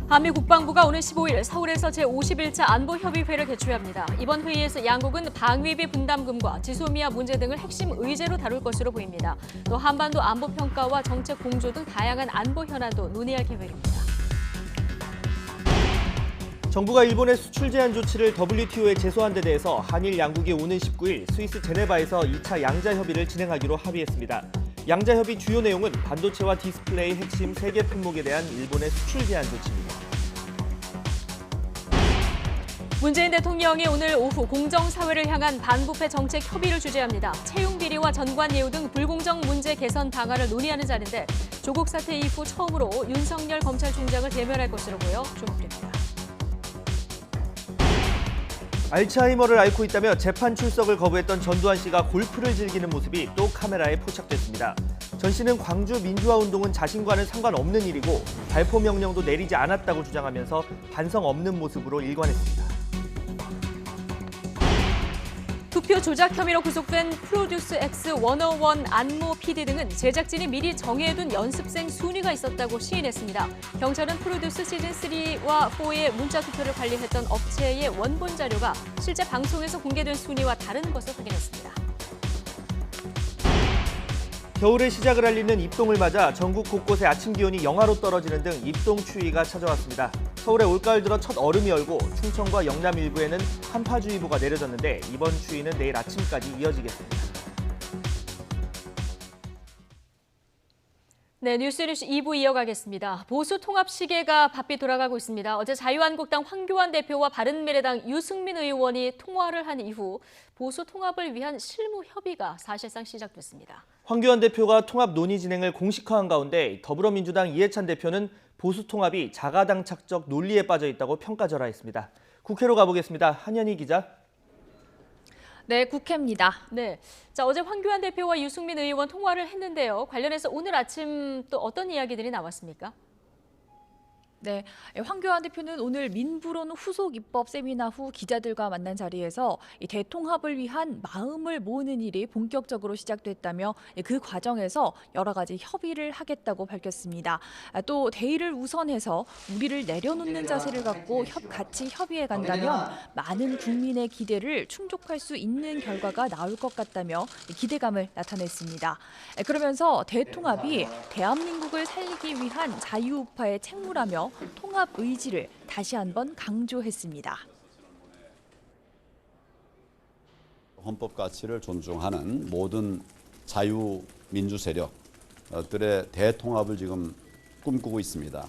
한미 국방부가 오는 15일 서울에서 제51차 안보협의회를 개최합니다. 이번 회의에서 양국은 방위비 분담금과 지소미아 문제 등을 핵심 의제로 다룰 것으로 보입니다. 또 한반도 안보 평가와 정책 공조 등 다양한 안보 현안도 논의할 계획입니다. 정부가 일본의 수출 제한 조치를 WTO에 제소한 데 대해서 한일 양국이 오는 19일 스위스 제네바에서 2차 양자 협의를 진행하기로 합의했습니다. 양자 협의 주요 내용은 반도체와 디스플레이 핵심 3개 품목에 대한 일본의 수출 제한 조치입니다. 문재인 대통령이 오늘 오후 공정사회를 향한 반부패 정책 협의를 주재합니다. 채용 비리와 전관 예우 등 불공정 문제 개선 방안을 논의하는 자리인데 조국 사태 이후 처음으로 윤석열 검찰총장을 대면할 것으로 보여 주목됩니다. 알츠하이머를 앓고 있다며 재판 출석을 거부했던 전두환 씨가 골프를 즐기는 모습이 또 카메라에 포착됐습니다. 전 씨는 광주 민주화운동은 자신과는 상관없는 일이고 발포 명령도 내리지 않았다고 주장하면서 반성 없는 모습으로 일관했습니다. 투표 조작 혐의로 구속된 프로듀스 X 101 안모 PD 등은 제작진이 미리 정해둔 연습생 순위가 있었다고 시인했습니다. 경찰은 프로듀스 시즌3와 4의 문자 투표를 관리했던 업체의 원본 자료가 실제 방송에서 공개된 순위와 다른 것을 확인했습니다. 겨울의 시작을 알리는 입동을 맞아 전국 곳곳에 아침 기온이 영하로 떨어지는 등 입동 추위가 찾아왔습니다. 서울에 올가을 들어 첫 얼음이 얼고 충청과 영남 일부에는 한파주의보가 내려졌는데 이번 추위는 내일 아침까지 이어지겠습니다. 네, 뉴스리시 2부 이어가겠습니다. 보수 통합 시계가 바삐 돌아가고 있습니다. 어제 자유한국당 황교안 대표와 바른미래당 유승민 의원이 통화를 한 이후 보수 통합을 위한 실무 협의가 사실상 시작됐습니다. 황교안 대표가 통합 논의 진행을 공식화한 가운데 더불어민주당 이해찬 대표는 보수 통합이 자가당 착적 논리에 빠져 있다고 평가절하했습니다. 국회로 가보겠습니다. 한현희 기자. 네, 국회입니다. 네, 자 어제 황교안 대표와 유승민 의원 통화를 했는데요. 관련해서 오늘 아침 또 어떤 이야기들이 나왔습니까? 네, 황교안 대표는 오늘 민부론 후속 입법 세미나 후 기자들과 만난 자리에서 이 대통합을 위한 마음을 모으는 일이 본격적으로 시작됐다며 그 과정에서 여러 가지 협의를 하겠다고 밝혔습니다. 또 대의를 우선해서 우리를 내려놓는 자세를 갖고 같이 협의해 간다면 많은 국민의 기대를 충족할 수 있는 결과가 나올 것 같다며 기대감을 나타냈습니다. 그러면서 대통합이 대한민국을 살리기 위한 자유우파의 책무라며 통합 의지를 다시 한번 강조했습니다. 헌법 가치를 존중하는 모든 자유민주 세력들의 대통합을 지금 꿈꾸고 있습니다.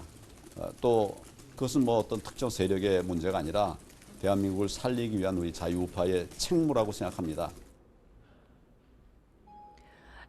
또 그것은 어떤 특정 세력의 문제가 아니라 대한민국을 살리기 위한 우리 자유우파의 책무라고 생각합니다.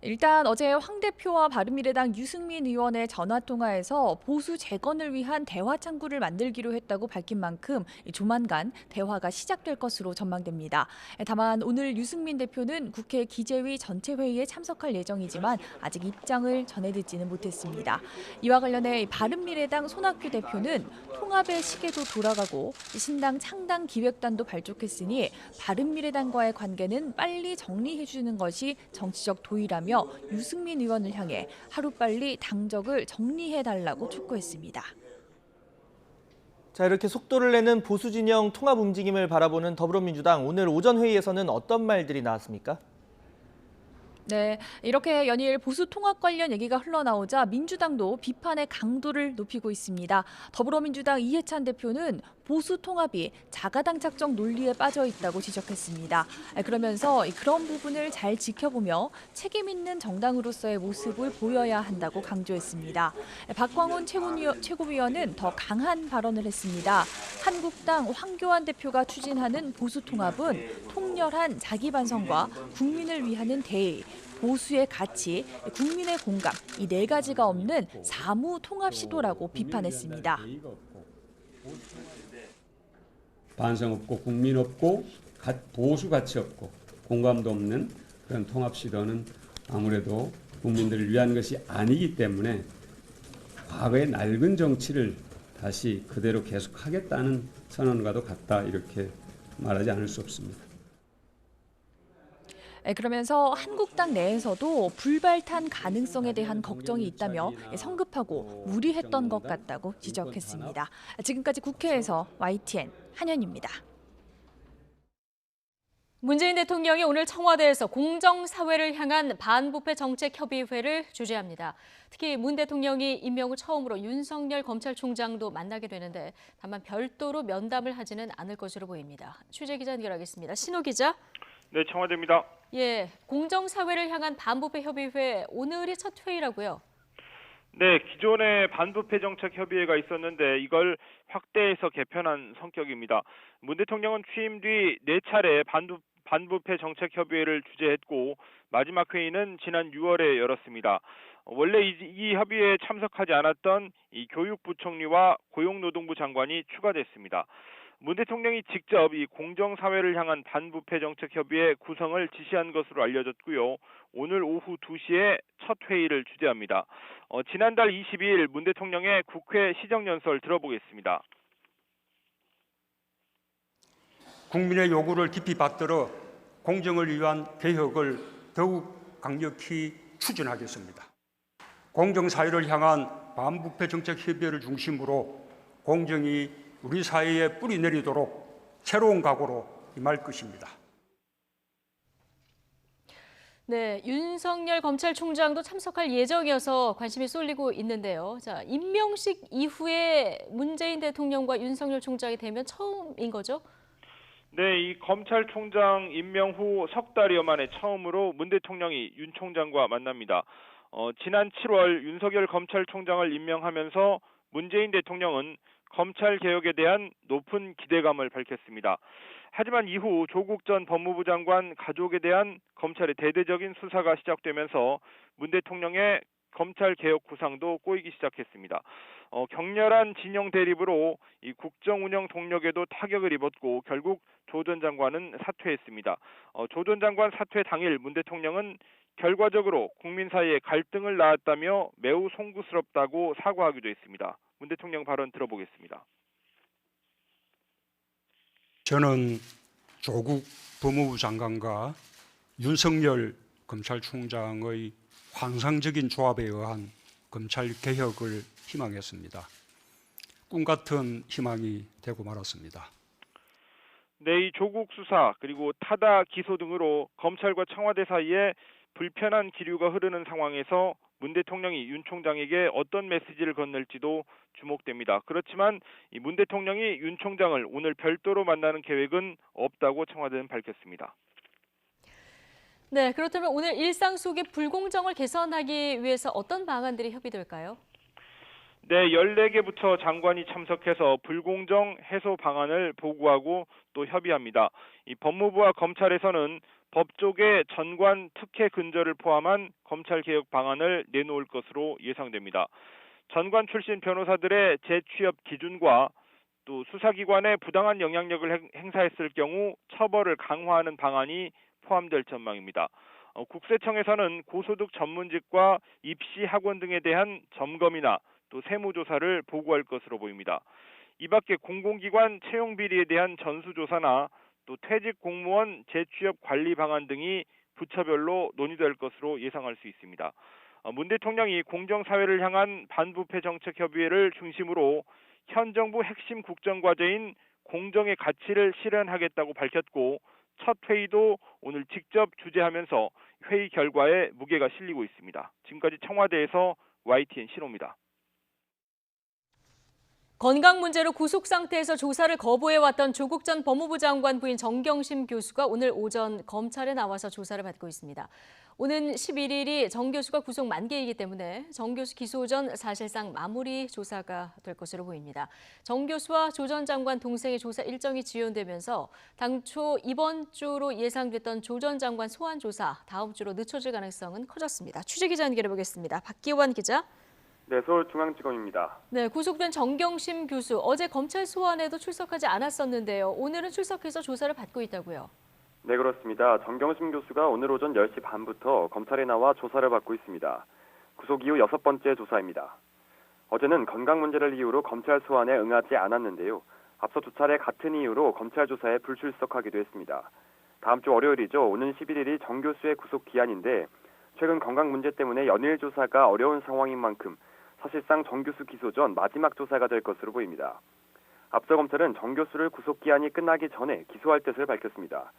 일단 어제 황 대표와 바른미래당 유승민 의원의 전화통화에서 보수 재건을 위한 대화 창구를 만들기로 했다고 밝힌 만큼 조만간 대화가 시작될 것으로 전망됩니다. 다만 오늘 유승민 대표는 국회 기재위 전체 회의에 참석할 예정이지만 아직 입장을 전해듣지는 못했습니다. 이와 관련해 바른미래당 손학규 대표는 통합의 시계도 돌아가고 신당 창당 기획단도 발족했으니 바른미래당과의 관계는 빨리 정리해주는 것이 정치적 도의라며 유승민 의원을 향해 하루빨리 당적을 정리해달라고 촉구했습니다. 자, 이렇게 속도를 내는 보수 진영 통합 움직임을 바라보는 더불어민주당 오늘 오전 회의에서는 어떤 말들이 나왔습니까? 네, 이렇게 연일 보수 통합 관련 얘기가 흘러나오자 민주당도 비판의 강도를 높이고 있습니다. 더불어민주당 이해찬 대표는 보수 통합이 자가당 착적 논리에 빠져 있다고 지적했습니다. 그러면서 그런 부분을 잘 지켜보며 책임 있는 정당으로서의 모습을 보여야 한다고 강조했습니다. 박광훈 최고위원은 더 강한 발언을 했습니다. 한국당 황교안 대표가 추진하는 보수 통합은 통렬한 자기 반성과 국민을 위하는 대의, 보수의 가치, 국민의 공감 이 네 가지가 없는 사무 통합 시도라고 비판했습니다. 반성 없고 국민 없고 보수 가치 없고 공감도 없는 그런 통합 시도는 아무래도 국민들을 위한 것이 아니기 때문에 과거의 낡은 정치를 다시 그대로 계속하겠다는 선언과도 같다 이렇게 말하지 않을 수 없습니다. 그러면서 한국당 내에서도 불발탄 가능성에 대한 걱정이 있다며 성급하고 무리했던 것 같다고 지적했습니다. 지금까지 국회에서 YTN 한현입니다. 문재인 대통령이 오늘 청와대에서 공정사회를 향한 반부패 정책협의회를 주재합니다. 특히 문 대통령이 임명 후 처음으로 윤석열 검찰총장도 만나게 되는데 다만 별도로 면담을 하지는 않을 것으로 보입니다. 취재기자 연결하겠습니다. 신호 기자. 네, 청와대입니다. 예, 공정사회를 향한 반부패 협의회 오늘이 첫 회의라고요. 네, 기존에 반부패 정책 협의회가 있었는데 이걸 확대해서 개편한 성격입니다. 문 대통령은 취임 뒤 4차례 반부패 정책 협의회를 주재했고 마지막 회의는 지난 6월에 열었습니다. 원래 이 협의회에 참석하지 않았던 이 교육부총리와 고용노동부 장관이 추가됐습니다. 문 대통령이 직접 이 공정사회를 향한 반부패 정책 협의회 구성을 지시한 것으로 알려졌고요. 오늘 오후 2시에 첫 회의를 주재합니다. 지난달 22일 문 대통령의 국회 시정연설 들어보겠습니다. 국민의 요구를 깊이 받들어 공정을 위한 개혁을 더욱 강력히 추진하겠습니다. 공정사회를 향한 반부패 정책 협의회를 중심으로 공정이 우리 사회에 뿌리 내리도록 새로운 각오로 임할 것입니다. 네, 윤석열 검찰총장도 참석할 예정이어서 관심이 쏠리고 있는데요. 자, 임명식 이후에 문재인 대통령과 윤석열 총장이 되면 처음인 거죠? 네, 이 검찰총장 임명 후 석 달여 만에 처음으로 문 대통령이 윤 총장과 만납니다. 지난 7월 윤석열 검찰총장을 임명하면서 문재인 대통령은 검찰 개혁에 대한 높은 기대감을 밝혔습니다. 하지만 이후 조국 전 법무부 장관 가족에 대한 검찰의 대대적인 수사가 시작되면서 문 대통령의 검찰 개혁 구상도 꼬이기 시작했습니다. 격렬한 진영 대립으로 이 국정 운영 동력에도 타격을 입었고 결국 조 전 장관은 사퇴했습니다. 조 전 장관 사퇴 당일 문 대통령은 결과적으로 국민 사이에 갈등을 낳았다며 매우 송구스럽다고 사과하기도 했습니다. 문 대통령 발언 들어보겠습니다. 저는 조국 법무부 장관과 윤석열 검찰총장의 환상적인 조합에 의한 검찰 개혁을 희망했습니다. 꿈 같은 희망이 되고 말았습니다. 네, 이 조국 수사 그리고 타다 기소 등으로 검찰과 청와대 사이에 불편한 기류가 흐르는 상황에서 문 대통령이 윤 총장에게 어떤 메시지를 건넬지도 주목됩니다. 그렇지만 이 문 대통령이 윤 총장을 오늘 별도로 만나는 계획은 없다고 청와대는 밝혔습니다. 네, 그렇다면 오늘 일상 속의 불공정을 개선하기 위해서 어떤 방안들이 협의될까요? 네, 14개부터 장관이 참석해서 불공정 해소 방안을 보고하고 또 협의합니다. 이 법무부와 검찰에서는 법조계 전관 특혜 근절을 포함한 검찰 개혁 방안을 내놓을 것으로 예상됩니다. 전관 출신 변호사들의 재취업 기준과 또 수사기관에 부당한 영향력을 행사했을 경우 처벌을 강화하는 방안이 포함될 전망입니다. 국세청에서는 고소득 전문직과 입시 학원 등에 대한 점검이나 또 세무조사를 보고할 것으로 보입니다. 이 밖에 공공기관 채용 비리에 대한 전수조사나 또 퇴직 공무원 재취업 관리 방안 등이 부처별로 논의될 것으로 예상할 수 있습니다. 문 대통령이 공정사회를 향한 반부패 정책 협의회를 중심으로 현 정부 핵심 국정과제인 공정의 가치를 실현하겠다고 밝혔고 첫 회의도 오늘 직접 주재하면서 회의 결과에 무게가 실리고 있습니다. 지금까지 청와대에서 YTN 신호입니다. 건강 문제로 구속 상태에서 조사를 거부해왔던 조국 전 법무부 장관 부인 정경심 교수가 오늘 오전 검찰에 나와서 조사를 받고 있습니다. 오는 11일이 정 교수가 구속 만기이기 때문에 정 교수 기소 전 사실상 마무리 조사가 될 것으로 보입니다. 정 교수와 조 전 장관 동생의 조사 일정이 지연되면서 당초 이번 주로 예상됐던 조 전 장관 소환 조사 다음 주로 늦춰질 가능성은 커졌습니다. 취재기자 연결해 보겠습니다. 박기환 기자. 네, 서울중앙지검입니다. 네, 구속된 정경심 교수 어제 검찰 소환에도 출석하지 않았었는데요. 오늘은 출석해서 조사를 받고 있다고요. 네, 그렇습니다. 정경심 교수가 오늘 오전 10시 반부터 검찰에 나와 조사를 받고 있습니다. 구속 이후 6번째 조사입니다. 어제는 건강 문제를 이유로 검찰 소환에 응하지 않았는데요. 앞서 2차례 같은 이유로 검찰 조사에 불출석하기도 했습니다. 다음 주 월요일이죠. 오는 11일이 정 교수의 구속 기한인데 최근 건강 문제 때문에 연일 조사가 어려운 상황인 만큼 사실상 정 교수 기소 전 마지막 조사가 될 것으로 보입니다. 앞서 검찰은 정 교수를 구속 기한이 끝나기 전에 기소할 뜻을 밝혔습니다.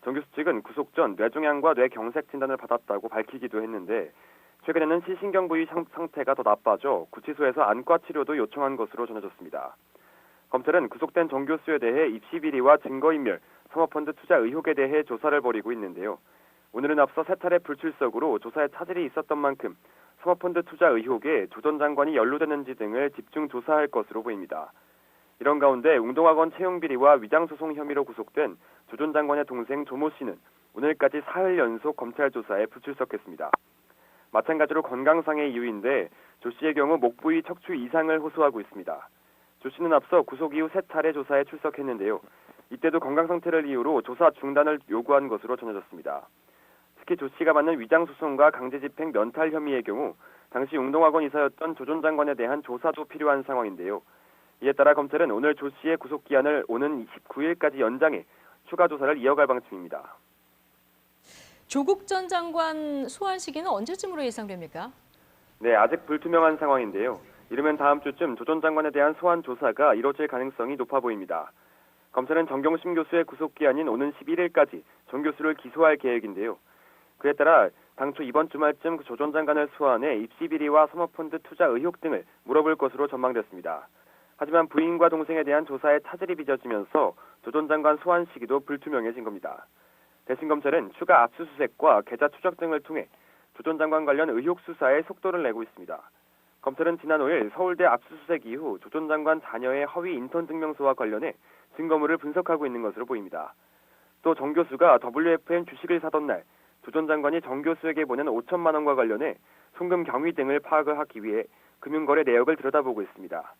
정 교수 측은 구속 전 뇌종양과 뇌경색 진단을 받았다고 밝히기도 했는데 최근에는 시신경 부위 상태가 더 나빠져 구치소에서 안과 치료도 요청한 것으로 전해졌습니다. 검찰은 구속된 정 교수에 대해 입시 비리와 증거인멸, 사모펀드 투자 의혹에 대해 조사를 벌이고 있는데요. 오늘은 앞서 세 차례 불출석으로 조사에 차질이 있었던 만큼 사모펀드 투자 의혹에 조 전 장관이 연루되는지 등을 집중 조사할 것으로 보입니다. 이런 가운데 웅동학원 채용 비리와 위장소송 혐의로 구속된 조 전 장관의 동생 조모 씨는 오늘까지 사흘 연속 검찰 조사에 불출석했습니다. 마찬가지로 건강상의 이유인데 조 씨의 경우 목 부위 척추 이상을 호소하고 있습니다. 조 씨는 앞서 구속 이후 세 차례 조사에 출석했는데요. 이때도 건강 상태를 이유로 조사 중단을 요구한 것으로 전해졌습니다. 특히 조 씨가 받는 위장소송과 강제집행 면탈 혐의의 경우 당시 웅동학원 이사였던 조 전 장관에 대한 조사도 필요한 상황인데요. 이에 따라 검찰은 오늘 조 씨의 구속기한을 오는 19일까지 연장해 추가 조사를 이어갈 방침입니다. 조국 전 장관 소환 시기는 언제쯤으로 예상됩니까? 네, 아직 불투명한 상황인데요. 이르면 다음 주쯤 조 전 장관에 대한 소환 조사가 이뤄질 가능성이 높아 보입니다. 검찰은 정경심 교수의 구속기한인 오는 11일까지 정 교수를 기소할 계획인데요. 그에 따라 당초 이번 주말쯤 조 전 장관을 소환해 입시 비리와 사모펀드 투자 의혹 등을 물어볼 것으로 전망됐습니다. 하지만 부인과 동생에 대한 조사에 차질이 빚어지면서 조 전 장관 소환 시기도 불투명해진 겁니다. 대신 검찰은 추가 압수수색과 계좌 추적 등을 통해 조 전 장관 관련 의혹 수사에 속도를 내고 있습니다. 검찰은 지난 5일 서울대 압수수색 이후 조 전 장관 자녀의 허위 인턴 증명서와 관련해 증거물을 분석하고 있는 것으로 보입니다. 또 정 교수가 WFM 주식을 사던 날 조 전 장관이 정 교수에게 보낸 5천만 원과 관련해 송금 경위 등을 파악을 하기 위해 금융거래 내역을 들여다보고 있습니다.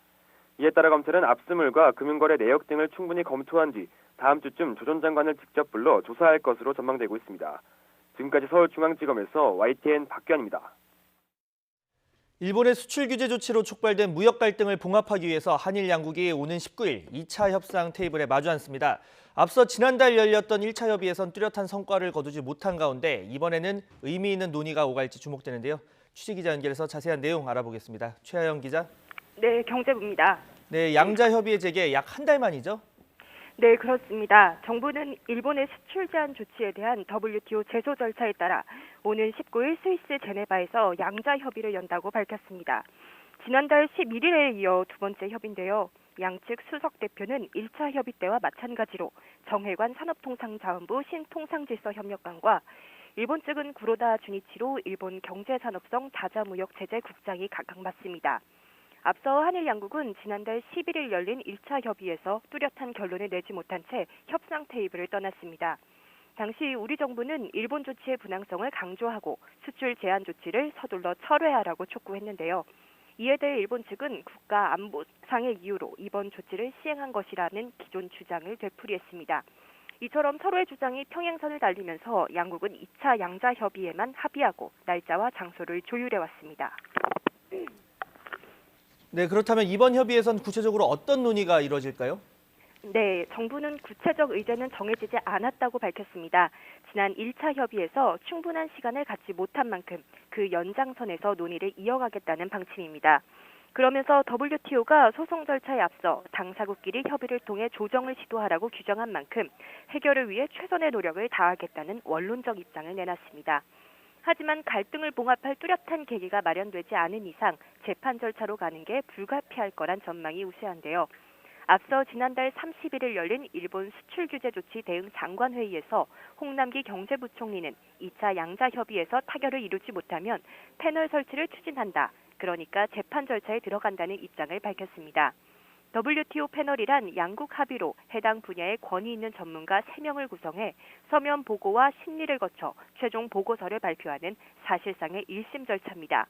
이에 따라 검찰은 압수물과 금융거래 내역 등을 충분히 검토한 뒤 다음 주쯤 조 전 장관을 직접 불러 조사할 것으로 전망되고 있습니다. 지금까지 서울중앙지검에서 YTN 박규환입니다. 일본의 수출 규제 조치로 촉발된 무역 갈등을 봉합하기 위해서 한일 양국이 오는 19일 2차 협상 테이블에 마주 앉습니다. 앞서 지난달 열렸던 1차 협의에선 뚜렷한 성과를 거두지 못한 가운데 이번에는 의미 있는 논의가 오갈지 주목되는데요. 취재기자 연결해서 자세한 내용 알아보겠습니다. 최하영 기자. 네, 경제부입니다. 네, 양자 협의의 재개 약 한 달 만이죠? 네, 그렇습니다. 정부는 일본의 수출 제한 조치에 대한 WTO 제소 절차에 따라 오는 19일 스위스 제네바에서 양자 협의를 연다고 밝혔습니다. 지난달 11일에 이어 두 번째 협의인데요. 양측 수석 대표는 1차 협의 때와 마찬가지로 정회관 산업통상자원부 신통상질서협력관과 일본 측은 구로다 주니치로 일본 경제산업성 다자무역제재 국장이 각각 맡습니다. 앞서 한일 양국은 지난달 11일 열린 1차 협의에서 뚜렷한 결론을 내지 못한 채 협상 테이블을 떠났습니다. 당시 우리 정부는 일본 조치의 분항성을 강조하고 수출 제한 조치를 서둘러 철회하라고 촉구했는데요. 이에 대해 일본 측은 국가 안보상의 이유로 이번 조치를 시행한 것이라는 기존 주장을 되풀이했습니다. 이처럼 서로의 주장이 평행선을 달리면서 양국은 2차 양자 협의에만 합의하고 날짜와 장소를 조율해왔습니다. 네, 그렇다면 이번 협의에선 구체적으로 어떤 논의가 이루어질까요? 네, 정부는 구체적 의제는 정해지지 않았다고 밝혔습니다. 지난 1차 협의에서 충분한 시간을 갖지 못한 만큼 그 연장선에서 논의를 이어가겠다는 방침입니다. 그러면서 WTO가 소송 절차에 앞서 당사국끼리 협의를 통해 조정을 시도하라고 규정한 만큼 해결을 위해 최선의 노력을 다하겠다는 원론적 입장을 내놨습니다. 하지만 갈등을 봉합할 뚜렷한 계기가 마련되지 않은 이상 재판 절차로 가는 게 불가피할 거란 전망이 우세한데요. 앞서 지난달 31일 열린 일본 수출 규제 조치 대응 장관회의에서 홍남기 경제부총리는 2차 양자 협의에서 타결을 이루지 못하면 패널 설치를 추진한다. 그러니까 재판 절차에 들어간다는 입장을 밝혔습니다. WTO 패널이란 양국 합의로 해당 분야에 권위 있는 전문가 3명을 구성해 서면 보고와 심리를 거쳐 최종 보고서를 발표하는 사실상의 1심 절차입니다.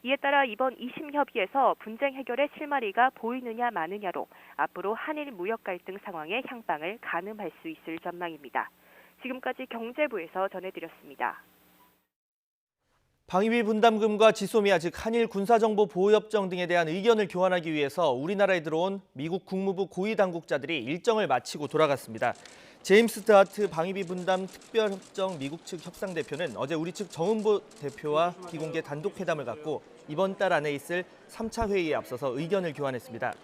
이에 따라 이번 2심 협의에서 분쟁 해결의 실마리가 보이느냐 마느냐로 앞으로 한일 무역 갈등 상황의 향방을 가늠할 수 있을 전망입니다. 지금까지 경제부에서 전해드렸습니다. 방위비 분담금과 지소미아 즉 한일 군사정보 보호협정 등에 대한 의견을 교환하기 위해서 우리나라에 들어온 미국 국무부 고위 당국자들이 일정을 마치고 돌아갔습니다. 제임스 드하트 방위비 분담 특별협정 미국 측 협상 대표는 어제 우리 측 정은보 대표와 비공개 단독 회담을 갖고 이번 달 안에 있을 3차 회의에 앞서서 의견을 교환했습니다.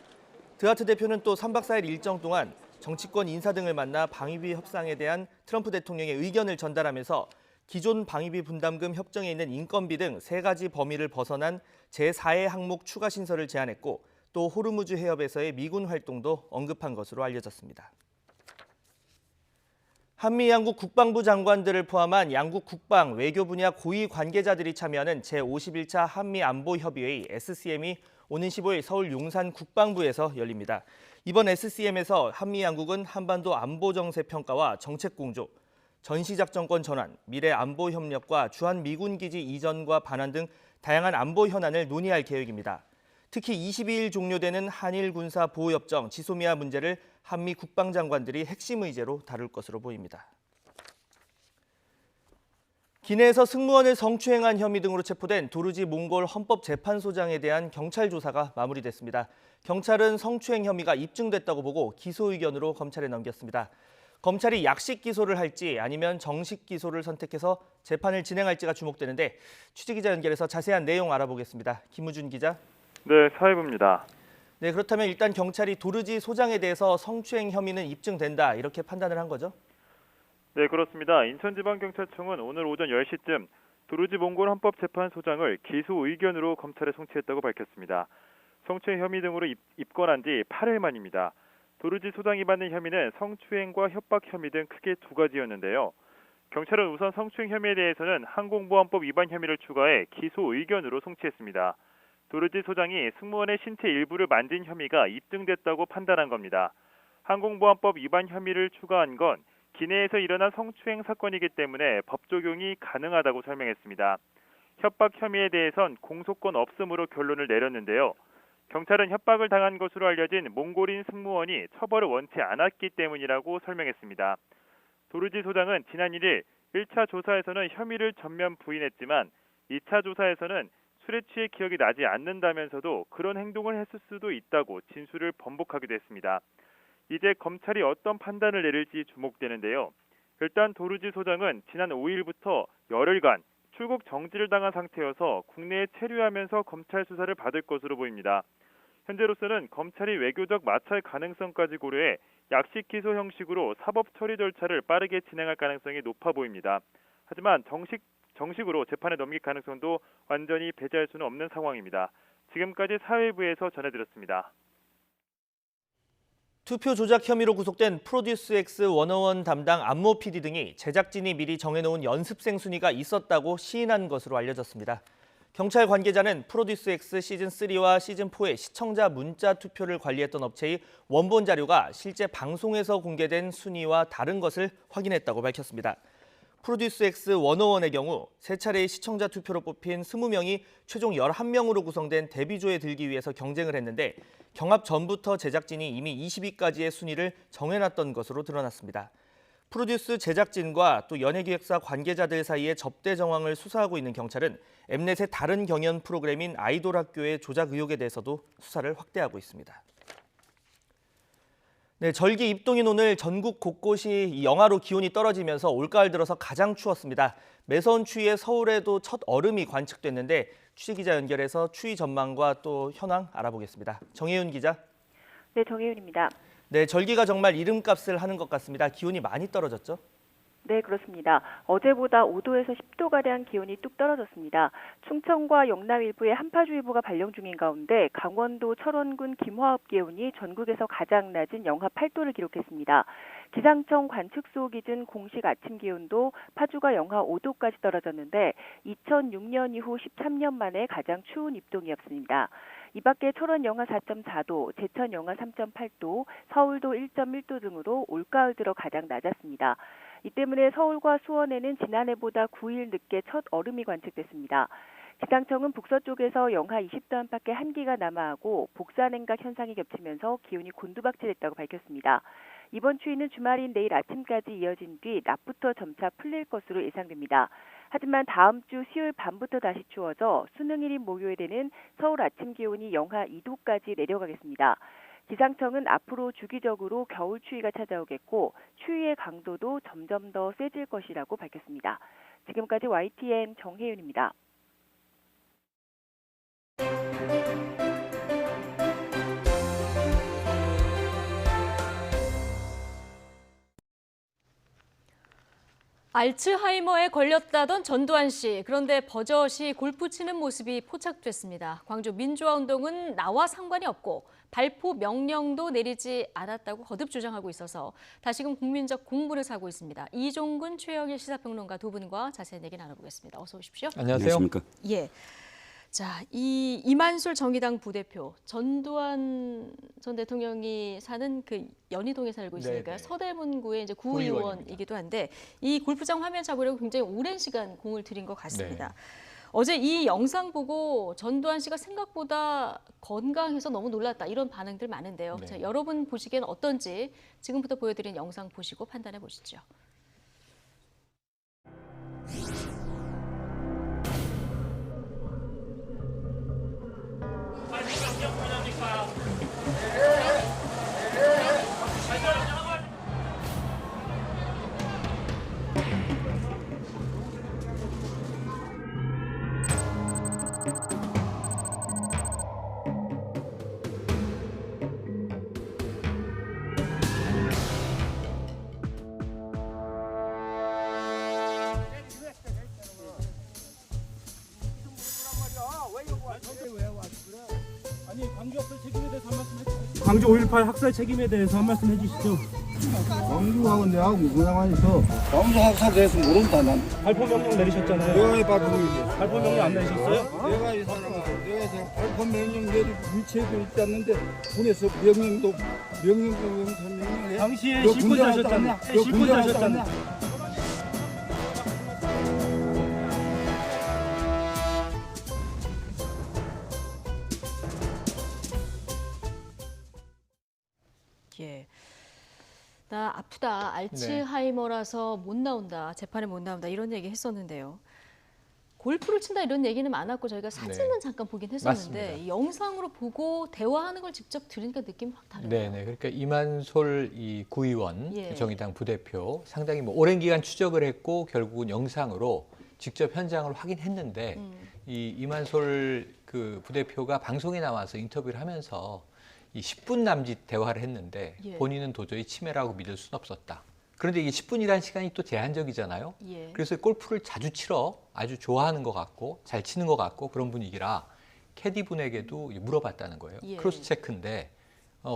드하트 대표는 또 3박 4일 일정 동안 정치권 인사 등을 만나 방위비 협상에 대한 트럼프 대통령의 의견을 전달하면서 기존 방위비 분담금 협정에 있는 인건비 등 3가지 범위를 벗어난 제4의 항목 추가 신설을 제안했고 또 호르무즈 해협에서의 미군 활동도 언급한 것으로 알려졌습니다. 한미 양국 국방부 장관들을 포함한 양국 국방, 외교 분야 고위 관계자들이 참여하는 제51차 한미안보협의회 SCM이 오는 15일 서울 용산 국방부에서 열립니다. 이번 SCM에서 한미 양국은 한반도 안보 정세 평가와 정책 공조, 전시작전권 전환, 미래 안보 협력과 주한 미군 기지 이전과 반환 등 다양한 안보 현안을 논의할 계획입니다. 특히 22일 종료되는 한일 군사 보호협정 지소미아 문제를 한미 국방장관들이 핵심 의제로 다룰 것으로 보입니다. 기내에서 승무원을 성추행한 혐의 등으로 체포된 도르지 몽골 헌법재판소장에 대한 경찰 조사가 마무리됐습니다. 경찰은 성추행 혐의가 입증됐다고 보고 기소 의견으로 검찰에 넘겼습니다. 검찰이 약식 기소를 할지 아니면 정식 기소를 선택해서 재판을 진행할지가 주목되는데 취재기자 연결해서 자세한 내용 알아보겠습니다. 김우준 기자. 네, 사회부입니다. 네, 그렇다면 일단 경찰이 도르지 소장에 대해서 성추행 혐의는 입증된다 이렇게 판단을 한 거죠? 네, 그렇습니다. 인천지방경찰청은 오늘 오전 10시쯤 도르지 몽골 헌법재판소장을 기소 의견으로 검찰에 송치했다고 밝혔습니다. 성추행 혐의 등으로 입건한 지 8일 만입니다. 도르지 소장이 받는 혐의는 성추행과 협박 혐의 등 크게 2가지였는데요. 경찰은 우선 성추행 혐의에 대해서는 항공보안법 위반 혐의를 추가해 기소 의견으로 송치했습니다. 도르지 소장이 승무원의 신체 일부를 만진 혐의가 입증됐다고 판단한 겁니다. 항공보안법 위반 혐의를 추가한 건 기내에서 일어난 성추행 사건이기 때문에 법 적용이 가능하다고 설명했습니다. 협박 혐의에 대해선 공소권 없음으로 결론을 내렸는데요. 경찰은 협박을 당한 것으로 알려진 몽골인 승무원이 처벌을 원치 않았기 때문이라고 설명했습니다. 도르지 소장은 지난 1일 1차 조사에서는 혐의를 전면 부인했지만 2차 조사에서는 술에 취해 기억이 나지 않는다면서도 그런 행동을 했을 수도 있다고 진술을 번복하기도 했습니다. 이제 검찰이 어떤 판단을 내릴지 주목되는데요. 일단 도르지 소장은 지난 5일부터 열흘간 출국 정지를 당한 상태여서 국내에 체류하면서 검찰 수사를 받을 것으로 보입니다. 현재로서는 검찰이 외교적 마찰 가능성까지 고려해 약식 기소 형식으로 사법 처리 절차를 빠르게 진행할 가능성이 높아 보입니다. 하지만 정식으로 재판에 넘길 가능성도 완전히 배제할 수는 없는 상황입니다. 지금까지 사회부에서 전해드렸습니다. 투표 조작 혐의로 구속된 프로듀스 X 101 담당 안모 PD 등이 제작진이 미리 정해놓은 연습생 순위가 있었다고 시인한 것으로 알려졌습니다. 경찰 관계자는 프로듀스 X 시즌3와 시즌4의 시청자 문자 투표를 관리했던 업체의 원본 자료가 실제 방송에서 공개된 순위와 다른 것을 확인했다고 밝혔습니다. 프로듀스 X 101의 경우 3차례의 시청자 투표로 뽑힌 20명이 최종 11명으로 구성된 데뷔조에 들기 위해서 경쟁을 했는데 경합 전부터 제작진이 이미 20위까지의 순위를 정해놨던 것으로 드러났습니다. 프로듀스 제작진과 또 연예기획사 관계자들 사이의 접대 정황을 수사하고 있는 경찰은 엠넷의 다른 경연 프로그램인 아이돌 학교의 조작 의혹에 대해서도 수사를 확대하고 있습니다. 네, 절기 입동인 오늘 전국 곳곳이 영하로 기온이 떨어지면서 올가을 들어서 가장 추웠습니다. 매서운 추위에 서울에도 첫 얼음이 관측됐는데 취재기자 연결해서 추위 전망과 또 현황 알아보겠습니다. 정혜윤 기자. 네, 정혜윤입니다. 네, 절기가 정말 이름값을 하는 것 같습니다. 기온이 많이 떨어졌죠? 네, 그렇습니다. 어제보다 5도에서 10도가량 기온이 뚝 떨어졌습니다. 충청과 영남 일부에 한파주의보가 발령 중인 가운데 강원도 철원군 김화읍 기온이 전국에서 가장 낮은 영하 8도를 기록했습니다. 기상청 관측소 기준 공식 아침 기온도 파주가 영하 5도까지 떨어졌는데 2006년 이후 13년 만에 가장 추운 입동이었습니다. 이 밖에 철원 영하 4.4도, 제천 영하 3.8도, 서울도 1.1도 등으로 올가을 들어 가장 낮았습니다. 이 때문에 서울과 수원에는 지난해보다 9일 늦게 첫 얼음이 관측됐습니다. 기상청은 북서쪽에서 영하 20도 안팎의 한기가 남하하고 복사냉각 현상이 겹치면서 기온이 곤두박질했다고 밝혔습니다. 이번 추위는 주말인 내일 아침까지 이어진 뒤 낮부터 점차 풀릴 것으로 예상됩니다. 하지만 다음 주 수요일 밤부터 다시 추워져 수능일인 목요일에는 서울 아침 기온이 영하 2도까지 내려가겠습니다. 기상청은 앞으로 주기적으로 겨울 추위가 찾아오겠고 추위의 강도도 점점 더 세질 것이라고 밝혔습니다. 지금까지 YTN 정혜윤입니다. 알츠하이머에 걸렸다던 전두환 씨. 그런데 버젓이 골프 치는 모습이 포착됐습니다. 광주 민주화운동은 나와 상관이 없고 발포 명령도 내리지 않았다고 거듭 주장하고 있어서 다시금 국민적 공분을 사고 있습니다. 이종근, 최영일 시사평론가 두 분과 자세한 얘기 나눠보겠습니다. 어서 오십시오. 안녕하세요. 예. 자, 이 이만솔 정의당 부대표, 전두환 전 대통령이 사는 그 연희동에 살고 있으니까요. 서대문구의 이제 구의원이기도 한데 이 골프장 화면 잡으려고 굉장히 오랜 시간 공을 들인 것 같습니다. 네. 어제 이 영상 보고 전두환 씨가 생각보다 건강해서 너무 놀랐다 이런 반응들 많은데요. 네. 자, 여러분 보시기엔 어떤지 지금부터 보여드린 영상 보시고 판단해 보시죠. 광주 5.18 학살 책임에 대해서 한 말씀 해주시죠. 광주하고 내하고 무슨 상관이 있어? 광주 학살에 대해서 모른다 난. 발포 명령 내리셨잖아요. 내가 왜 발포 발포 명령 안 내리셨어요? 내가 이 사람아, 내가 발포 명령 내릴 위치에도 있지 않는데 군에서 명령도 명령해. 당시에 너 실권자 군대 하셨잖아요. 갔다 왔냐? 실권자 하셨잖아요. 예. 나 아프다. 알츠하이머라서 못 나온다. 재판에 못 나온다. 이런 얘기 했었는데요. 골프를 친다 이런 얘기는 많았고 저희가 사진은 잠깐 보긴 했었는데 맞습니다. 이 영상으로 보고 대화하는 걸 직접 들으니까 느낌이 확 다르네요. 네네. 그러니까 이만솔 이 구의원 예. 정의당 부대표 상당히 뭐 오랜 기간 추적을 했고 결국은 영상으로 직접 현장을 확인했는데 이 이만솔 그 부대표가 방송에 나와서 인터뷰를 하면서 이 10분 남짓 대화를 했는데 예. 본인은 도저히 치매라고 믿을 수는 없었다. 그런데 이게 10분이라는 시간이 또 제한적이잖아요. 예. 그래서 골프를 자주 치러 아주 좋아하는 것 같고 잘 치는 것 같고 그런 분위기라 캐디분에게도 물어봤다는 거예요. 예. 크로스 체크인데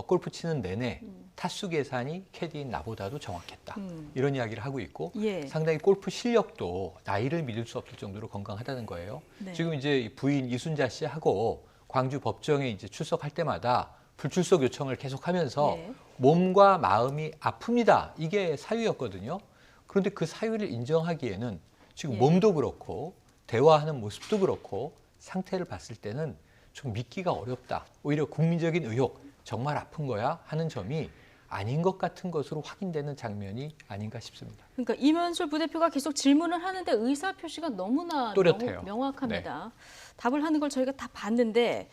골프 치는 내내 타수 계산이 캐디인 나보다도 정확했다. 이런 이야기를 하고 있고 예. 상당히 골프 실력도 나이를 믿을 수 없을 정도로 건강하다는 거예요. 네. 지금 이제 부인 이순자 씨하고 광주 법정에 이제 출석할 때마다 불출석 요청을 계속하면서 예. 몸과 마음이 아픕니다. 이게 사유였거든요. 그런데 그 사유를 인정하기에는 지금 예. 몸도 그렇고 대화하는 모습도 그렇고 상태를 봤을 때는 좀 믿기가 어렵다. 오히려 국민적인 의혹, 정말 아픈 거야 하는 점이 아닌 것 같은 것으로 확인되는 장면이 아닌가 싶습니다. 그러니까 이만솔 부대표가 계속 질문을 하는데 의사 표시가 너무나 또렷해요. 명확합니다. 답을 하는 걸 저희가 다 봤는데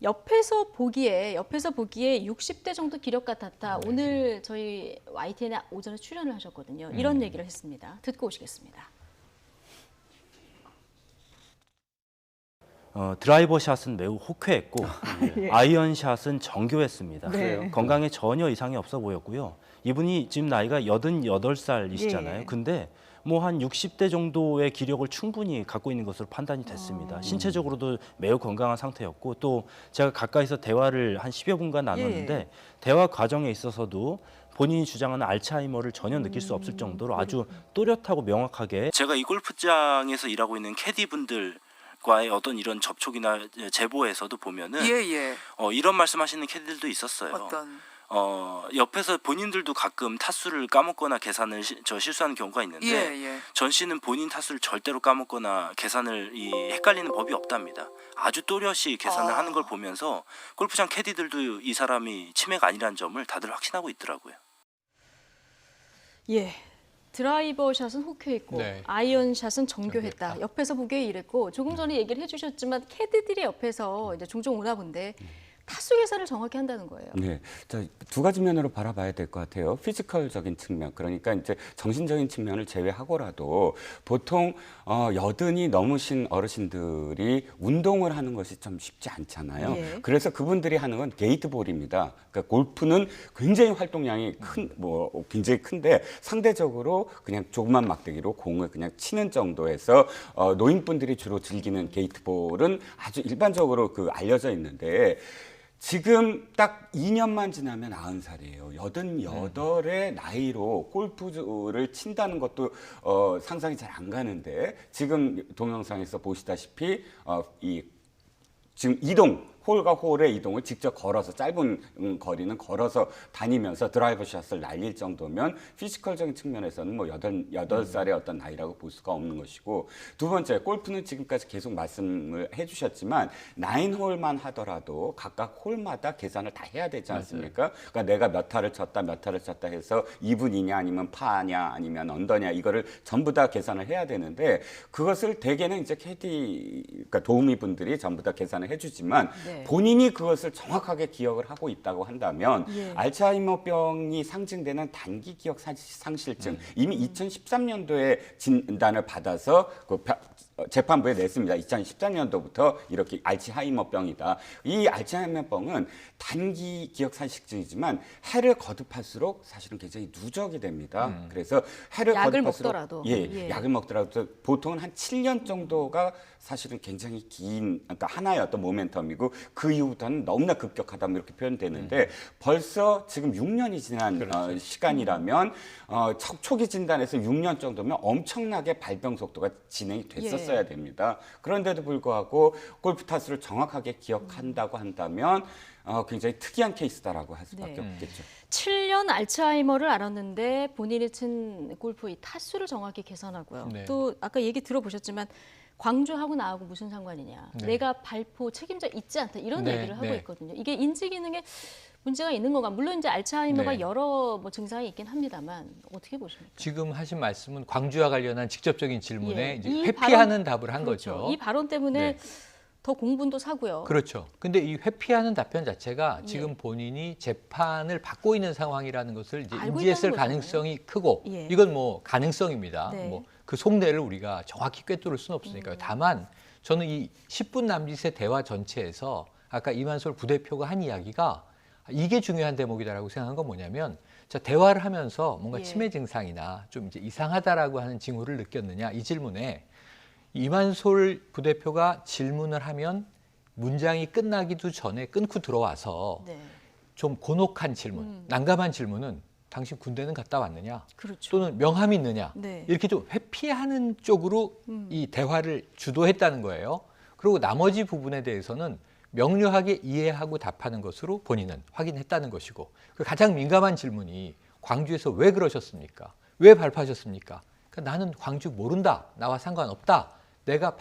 옆에서 보기에 60대 정도 기력 같았다. 네. 오늘 저희 YTN에 오전에 출연을 하셨거든요. 이런 얘기를 했습니다. 듣고 오시겠습니다. 드라이버 샷은 매우 호쾌했고 아이언 샷은 정교했습니다. 네. 건강에 전혀 이상이 없어 보였고요. 이분이 지금 나이가 88살이시잖아요. 예. 근데 뭐 한 60대 정도의 기력을 충분히 갖고 있는 것으로 판단이 됐습니다. 신체적으로도 매우 건강한 상태였고 또 제가 가까이서 대화를 한 10여 분간 나눴는데 대화 과정에 있어서도 본인이 주장하는 알츠하이머를 전혀 느낄 수 없을 정도로 아주 또렷하고 명확하게 제가 이 골프장에서 일하고 있는 캐디분들 과의 어떤 이런 접촉이나 제보에서도 보면은 이런 말씀하시는 캐디들도 있었어요. 어떤? 옆에서 본인들도 가끔 타수를 까먹거나 계산을 실수하는 경우가 있는데 전 씨는 본인 타수를 절대로 까먹거나 계산을 헷갈리는 법이 없답니다. 아주 또렷이 계산을 하는 걸 보면서 골프장 캐디들도 이 사람이 치매가 아니라는 점을 다들 확신하고 있더라고요. 예. 드라이버 샷은 호쾌했고 네. 아이언 샷은 정교했다. 옆에서 보기에 이랬고 조금 전에 얘기를 해주셨지만 캐디들이 옆에서 이제 종종 오나 본데 타수 계산을 정확히 한다는 거예요. 네, 두 가지 면으로 바라봐야 될 것 같아요. 피지컬적인 측면, 그러니까 이제 정신적인 측면을 제외하고라도 보통 여든이 넘으신 어르신들이 운동을 하는 것이 좀 쉽지 않잖아요. 예. 그래서 그분들이 하는 건 게이트볼입니다. 그러니까 골프는 굉장히 활동량이 굉장히 큰데 상대적으로 그냥 조그만 막대기로 공을 그냥 치는 정도에서 노인분들이 주로 즐기는 게이트볼은 아주 일반적으로 알려져 있는데. 지금 딱 2년만 지나면 90살이에요. 88의 나이로 골프를 친다는 것도 상상이 잘 안 가는데 지금 동영상에서 보시다시피 지금 홀과 홀의 이동을 직접 걸어서 짧은 거리는 걸어서 다니면서 드라이버 샷을 날릴 정도면 피지컬적인 측면에서는 8살의 어떤 나이라고 볼 수가 없는 것이고 두 번째 골프는 지금까지 계속 말씀을 해주셨지만 9홀만 하더라도 각각 홀마다 계산을 다 해야 되지 않습니까? 그러니까 내가 몇 타를 쳤다 해서 이분이냐 아니면 파냐 아니면 언더냐 이거를 전부 다 계산을 해야 되는데 그것을 대개는 이제 그러니까 도우미 분들이 전부 다 계산을 해주지만 네. 본인이 그것을 정확하게 기억을 하고 있다고 한다면 알츠하이머병이 상징되는 단기 기억 상실증 이미 2013년도에 진단을 받아서 재판부에 냈습니다. 2013년도부터 이렇게 알츠하이머병이다. 이 알츠하이머병은 단기 기억 상실증이지만 해를 거듭할수록 사실은 굉장히 누적이 됩니다. 그래서 해를 약을 거듭할수록 먹더라도 약을 먹더라도 보통은 한 7년 정도가 사실은 굉장히 그러니까 하나의 어떤 모멘텀이고 그 이후부터는 너무나 급격하다 이렇게 표현되는데 벌써 지금 6년이 지난 시간이라면 초기 진단에서 6년 정도면 엄청나게 발병 속도가 진행이 됐었어야 됩니다. 그런데도 불구하고 골프 타수를 정확하게 기억한다고 한다면 굉장히 특이한 케이스다라고 할 수밖에 없겠죠. 7년 알츠하이머를 앓았는데 본인이 친 골프 이 타수를 정확히 계산하고요. 또 아까 얘기 들어보셨지만 광주하고 나하고 무슨 상관이냐. 내가 발포 책임져 있지 않다. 이런 얘기를 하고 있거든요. 이게 인지 기능에 문제가 있는 건가? 물론 이제 알츠하이머가 여러 증상이 있긴 합니다만 어떻게 보십니까? 지금 하신 말씀은 광주와 관련한 직접적인 질문에 이제 회피하는 답을 한 거죠. 이 발언 때문에 더 공분도 사고요. 그렇죠. 근데 이 회피하는 답변 자체가 지금 본인이 재판을 받고 있는 상황이라는 것을 이제 인지했을 가능성이 크고 이건 가능성입니다. 그 속내를 우리가 정확히 꿰뚫을 수는 없으니까요. 다만 저는 이 10분 남짓의 대화 전체에서 아까 이만솔 부대표가 한 이야기가 이게 중요한 대목이다라고 생각한 건 뭐냐면 대화를 하면서 뭔가 치매 증상이나 좀 이제 이상하다라고 하는 징후를 느꼈느냐 이 질문에 이만솔 부대표가 질문을 하면 문장이 끝나기도 전에 끊고 들어와서 좀 곤혹한 질문, 난감한 질문은 당신 군대는 갔다 왔느냐? 또는 명함이 있느냐? 이렇게 좀 회피하는 쪽으로 이 대화를 주도했다는 거예요. 그리고 나머지 부분에 대해서는 명료하게 이해하고 답하는 것으로 본인은 확인했다는 것이고 가장 민감한 질문이 광주에서 왜 그러셨습니까? 왜 발표하셨습니까? 그러니까 나는 광주 모른다. 나와 상관없다. 내가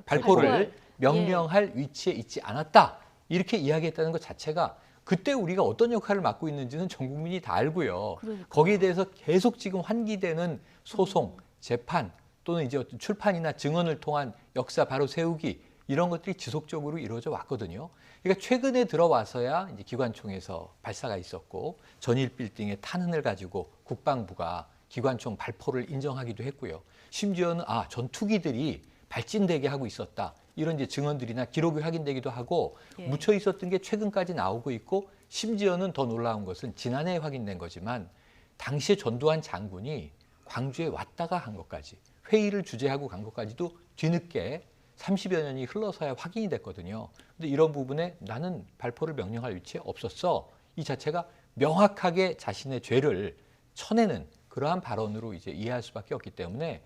발표를 명령할 위치에 있지 않았다. 이렇게 이야기했다는 것 자체가 그때 우리가 어떤 역할을 맡고 있는지는 전 국민이 다 알고요. 거기에 대해서 계속 지금 환기되는 소송, 재판 또는 이제 출판이나 증언을 통한 역사 바로 세우기 이런 것들이 지속적으로 이루어져 왔거든요. 그러니까 최근에 들어와서야 이제 기관총에서 발사가 있었고 전일 빌딩의 탄흔을 가지고 국방부가 기관총 발포를 인정하기도 했고요. 심지어는 전투기들이 발진되게 하고 있었다. 이런 이제 증언들이나 기록이 확인되기도 하고 묻혀 있었던 게 최근까지 나오고 있고 심지어는 더 놀라운 것은 지난해 확인된 거지만 당시에 전두환 장군이 광주에 왔다가 한 것까지 회의를 주재하고 간 것까지도 뒤늦게 30여 년이 흘러서야 확인이 됐거든요. 근데 이런 부분에 나는 발포를 명령할 위치에 없었어. 이 자체가 명확하게 자신의 죄를 쳐내는 그러한 발언으로 이제 이해할 수밖에 없기 때문에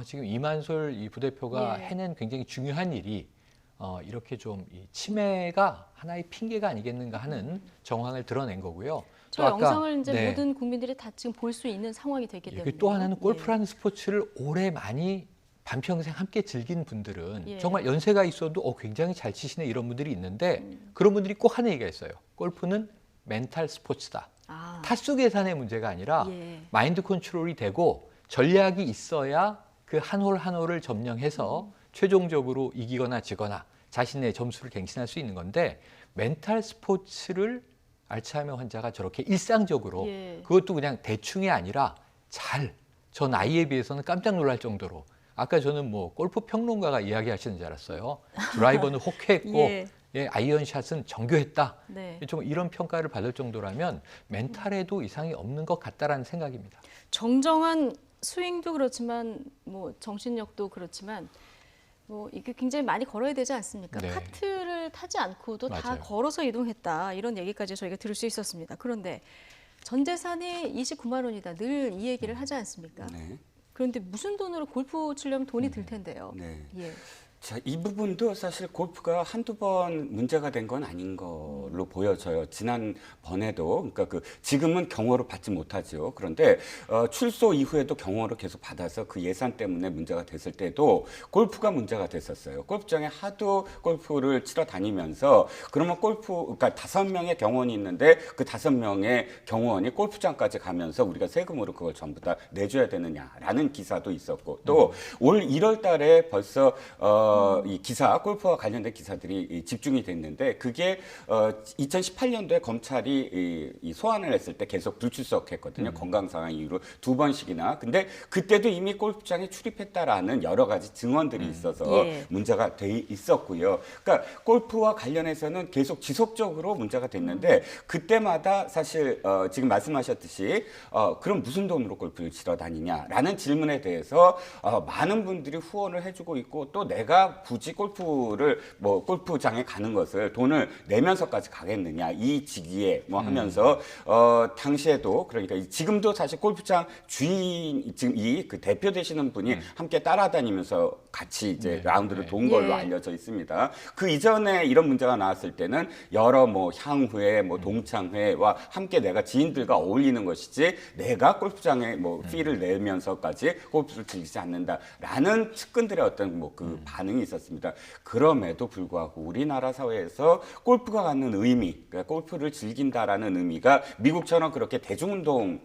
지금 이만솔 이 부대표가 해낸 굉장히 중요한 일이 이렇게 좀 이 치매가 하나의 핑계가 아니겠는가 하는 정황을 드러낸 거고요. 저 영상을 이제 모든 국민들이 다 지금 볼 수 있는 상황이 됐기 때문에 또 하나는 골프라는 스포츠를 오래 많이 반평생 함께 즐긴 분들은 정말 연세가 있어도 굉장히 잘 치시네 이런 분들이 있는데 그런 분들이 꼭 하는 얘기가 있어요. 골프는 멘탈 스포츠다. 타수 계산의 문제가 아니라 마인드 컨트롤이 되고 전략이 있어야 그 한 홀 한 홀을 점령해서 최종적으로 이기거나 지거나 자신의 점수를 갱신할 수 있는 건데 멘탈 스포츠를 알츠하이머 환자가 저렇게 일상적으로 그것도 그냥 대충이 아니라 저 나이에 비해서는 깜짝 놀랄 정도로 아까 저는 뭐 골프 평론가가 이야기하시는 줄 알았어요. 드라이버는 호쾌했고 아이언샷은 정교했다. 좀 이런 평가를 받을 정도라면 멘탈에도 이상이 없는 것 같다라는 생각입니다. 정정한 스윙도 그렇지만 뭐 정신력도 그렇지만 뭐 이게 굉장히 많이 걸어야 되지 않습니까? 네. 카트를 타지 않고도 다 맞아요. 걸어서 이동했다. 이런 얘기까지 저희가 들을 수 있었습니다. 그런데 전 재산이 29만 원이다. 늘 이 얘기를 하지 않습니까? 네. 그런데 무슨 돈으로 골프 치려면 돈이 들 텐데요. 네. 예. 자, 이 부분도 사실 골프가 한두 번 문제가 된 건 아닌 걸로 보여져요. 지난번에도, 그러니까 지금은 경호를 받지 못하죠. 그런데 출소 이후에도 경호를 계속 받아서 그 예산 때문에 문제가 됐을 때도 골프가 문제가 됐었어요. 골프장에 하도 골프를 치러 다니면서 그러면 그러니까 5명의 경호원이 있는데 그 5명의 경호원이 골프장까지 가면서 우리가 세금으로 그걸 전부 다 내줘야 되느냐라는 기사도 있었고 또 올 1월 달에 벌써 이 기사, 골프와 관련된 기사들이 집중이 됐는데 그게 2018년도에 검찰이 이 소환을 했을 때 계속 불출석했거든요. 건강 상황 이유로 2번씩이나. 근데 그때도 이미 골프장에 출입했다라는 여러 가지 증언들이 있어서 문제가 돼 있었고요. 그러니까 골프와 관련해서는 계속 지속적으로 문제가 됐는데 그때마다 사실 지금 말씀하셨듯이 그럼 무슨 돈으로 골프를 치러 다니냐라는 질문에 대해서 많은 분들이 후원을 해주고 있고 또 내가 굳이 골프장에 가는 것을 돈을 내면서까지 가겠느냐 이 직위에 뭐 하면서 당시에도 그러니까 지금도 사실 골프장 주인 지금 그 대표 되시는 분이 함께 따라다니면서 같이 이제 라운드를 돈 걸로 알려져 있습니다. 그 이전에 이런 문제가 나왔을 때는 여러 뭐 향후회, 뭐 동창회와 함께 내가 지인들과 어울리는 것이지 내가 골프장에 뭐 피를 내면서까지 골프를 즐기지 않는다라는 측근들의 어떤 뭐 그 반응이 있었습니다. 그럼에도 불구하고 우리나라 사회에서 골프가 갖는 의미, 그러니까 골프를 즐긴다라는 의미가 미국처럼 그렇게 대중운동,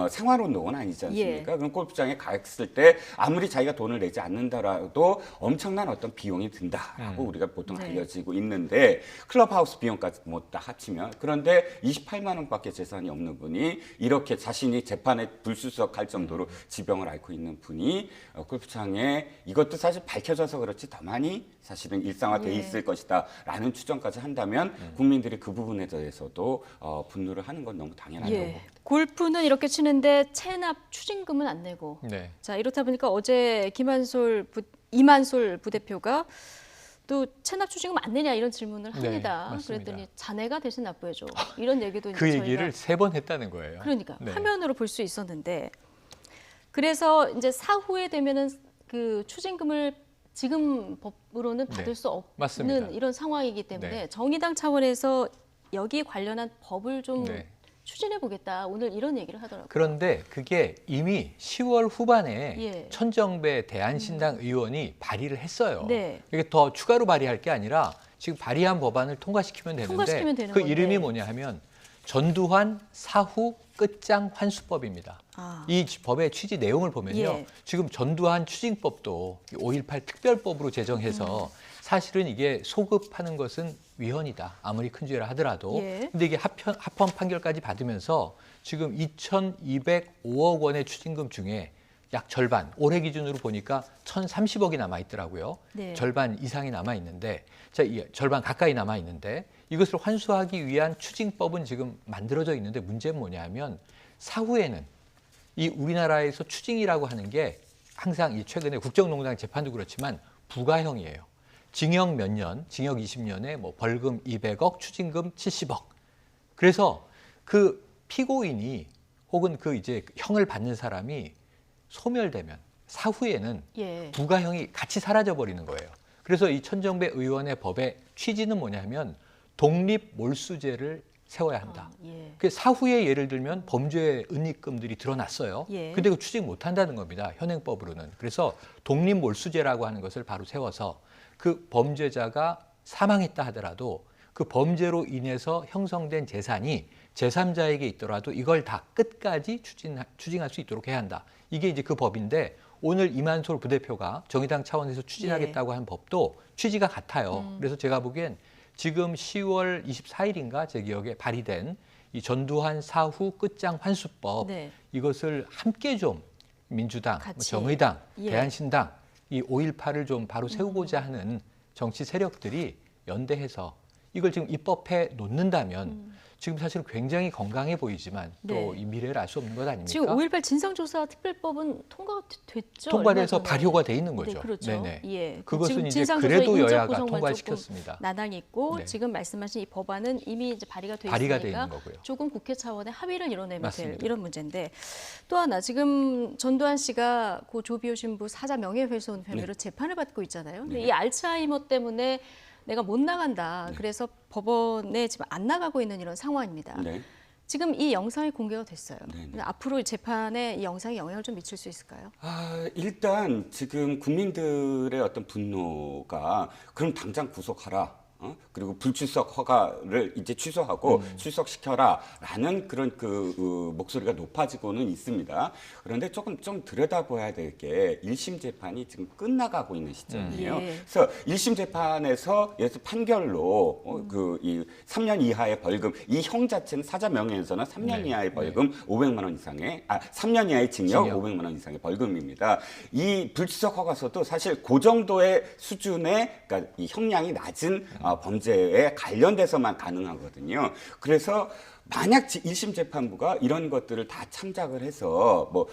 생활운동은 아니지 않습니까? 그럼 골프장에 갔을 때 아무리 자기가 돈을 내지 않는다라도 엄청난 어떤 비용이 든다라고 우리가 보통 알려지고 있는데 클럽하우스 비용까지 뭐 다 합치면 그런데 28만 원밖에 재산이 없는 분이 이렇게 자신이 재판에 불출석할 정도로 지병을 앓고 있는 분이 골프장에 이것도 사실 밝혀져서 그렇지 더 많이 사실은 일상화돼 있을 것이다라는 추정까지 한다면 국민들이 그 부분에 대해서도 분노를 하는 건 너무 당연하다고 봅니다. 골프는 이렇게 치는데 체납 추징금은 안 내고 자 이렇다 보니까 어제 이만솔 부대표가 또 체납 추징금 안 내냐 이런 질문을 합니다. 그랬더니 자네가 대신 납부해줘 이런 얘기도 그 얘기를 3번 했다는 거예요. 그러니까 화면으로 볼 수 있었는데 그래서 이제 사후에 되면은 그 추징금을 지금 법으로는 받을 수 없는 맞습니다. 이런 상황이기 때문에 정의당 차원에서 여기 관련한 법을 좀 추진해 보겠다. 오늘 이런 얘기를 하더라고요. 그런데 그게 이미 10월 후반에 천정배 대한신당 의원이 발의를 했어요. 이게 더 추가로 발의할 게 아니라 지금 발의한 법안을 통과시키면 되는데 그 이름이 뭐냐 하면 전두환 사후 끝장 환수법입니다. 이 법의 취지 내용을 보면요. 지금 전두환 추징법도 5.18 특별법으로 제정해서 사실은 이게 소급하는 것은 위헌이다. 아무리 큰 죄라 하더라도. 근데 이게 합헌 판결까지 받으면서 지금 2,205억 원의 추징금 중에 약 절반, 올해 기준으로 보니까 1,030억이 남아 있더라고요. 절반 이상이 남아 있는데, 절반 가까이 남아 있는데 이것을 환수하기 위한 추징법은 지금 만들어져 있는데 문제는 뭐냐면 사후에는 이 우리나라에서 추징이라고 하는 게 항상 이 최근에 국정농단 재판도 그렇지만 부가형이에요. 징역 몇 년, 징역 20년에 뭐 벌금 200억, 추징금 70억. 그래서 그 피고인이 혹은 그 이제 형을 받는 사람이 소멸되면 사후에는 부가형이 같이 사라져 버리는 거예요. 그래서 이 천정배 의원의 법의 취지는 뭐냐면 독립 몰수제를 세워야 한다. 그 사후에 예를 들면 범죄 은닉금들이 드러났어요. 근데 그 추징 못 한다는 겁니다. 현행법으로는. 그래서 독립 몰수제라고 하는 것을 바로 세워서 그 범죄자가 사망했다 하더라도 그 범죄로 인해서 형성된 재산이 제3자에게 있더라도 이걸 다 끝까지 추징할 수 있도록 해야 한다. 이게 이제 그 법인데 오늘 이만솔 부대표가 정의당 차원에서 추진하겠다고 한 법도 취지가 같아요. 그래서 제가 보기엔 지금 10월 24일인가 제 기억에 발의된 이 전두환 사후 끝장 환수법 이것을 함께 좀 민주당, 정의당, 대한신당 이 5.18을 좀 바로 세우고자 하는 정치 세력들이 연대해서 이걸 지금 입법해 놓는다면 지금 사실 굉장히 건강해 보이지만 또 이 미래를 알 수 없는 것 아닙니까? 지금 5.18 진상조사 특별법은 통과됐죠? 통과돼서 발효가 돼 있는 거죠. 네, 그렇죠. 네네. 예. 그것은 이제 그래도 여야가 통과시켰습니다. 나당이 있고 지금 말씀하신 이 법안은 이미 이제 발의가 돼 발의가 있으니까 돼 있는 거고요. 조금 국회 차원의 합의를 이뤄내면 맞습니다. 될 이런 문제인데 또 하나 지금 전두환 씨가 고 조비오 신부 사자 명예훼손 혐의로 재판을 받고 있잖아요. 근데 이 알츠하이머 때문에 내가 못 나간다. 그래서 법원에 지금 안 나가고 있는 이런 상황입니다. 지금 이 영상이 공개가 됐어요. 앞으로 이 재판에 이 영상이 영향을 좀 미칠 수 있을까요? 일단 지금 국민들의 어떤 분노가 그럼 당장 구속하라. 그리고 불출석 허가를 이제 취소하고 출석시켜라라는 그런 목소리가 높아지고는 있습니다. 그런데 조금 좀 들여다봐야 될 게 1심 재판이 지금 끝나가고 있는 시점이에요. 그래서 1심 재판에서 예를 들어 판결로 이 3년 이하의 벌금, 이 형 자체는 사자 명예훼손은 3년 이하의 벌금 500만 원 이상의 3년 이하의 징역 500만 원 이상의 벌금입니다. 이 불출석 허가서도 사실 그 정도의 수준의 그러니까 이 형량이 낮은 범죄에 관련돼서만 가능하거든요. 그래서 만약 1심 재판부가 이런 것들을 다 참작을 해서 뭐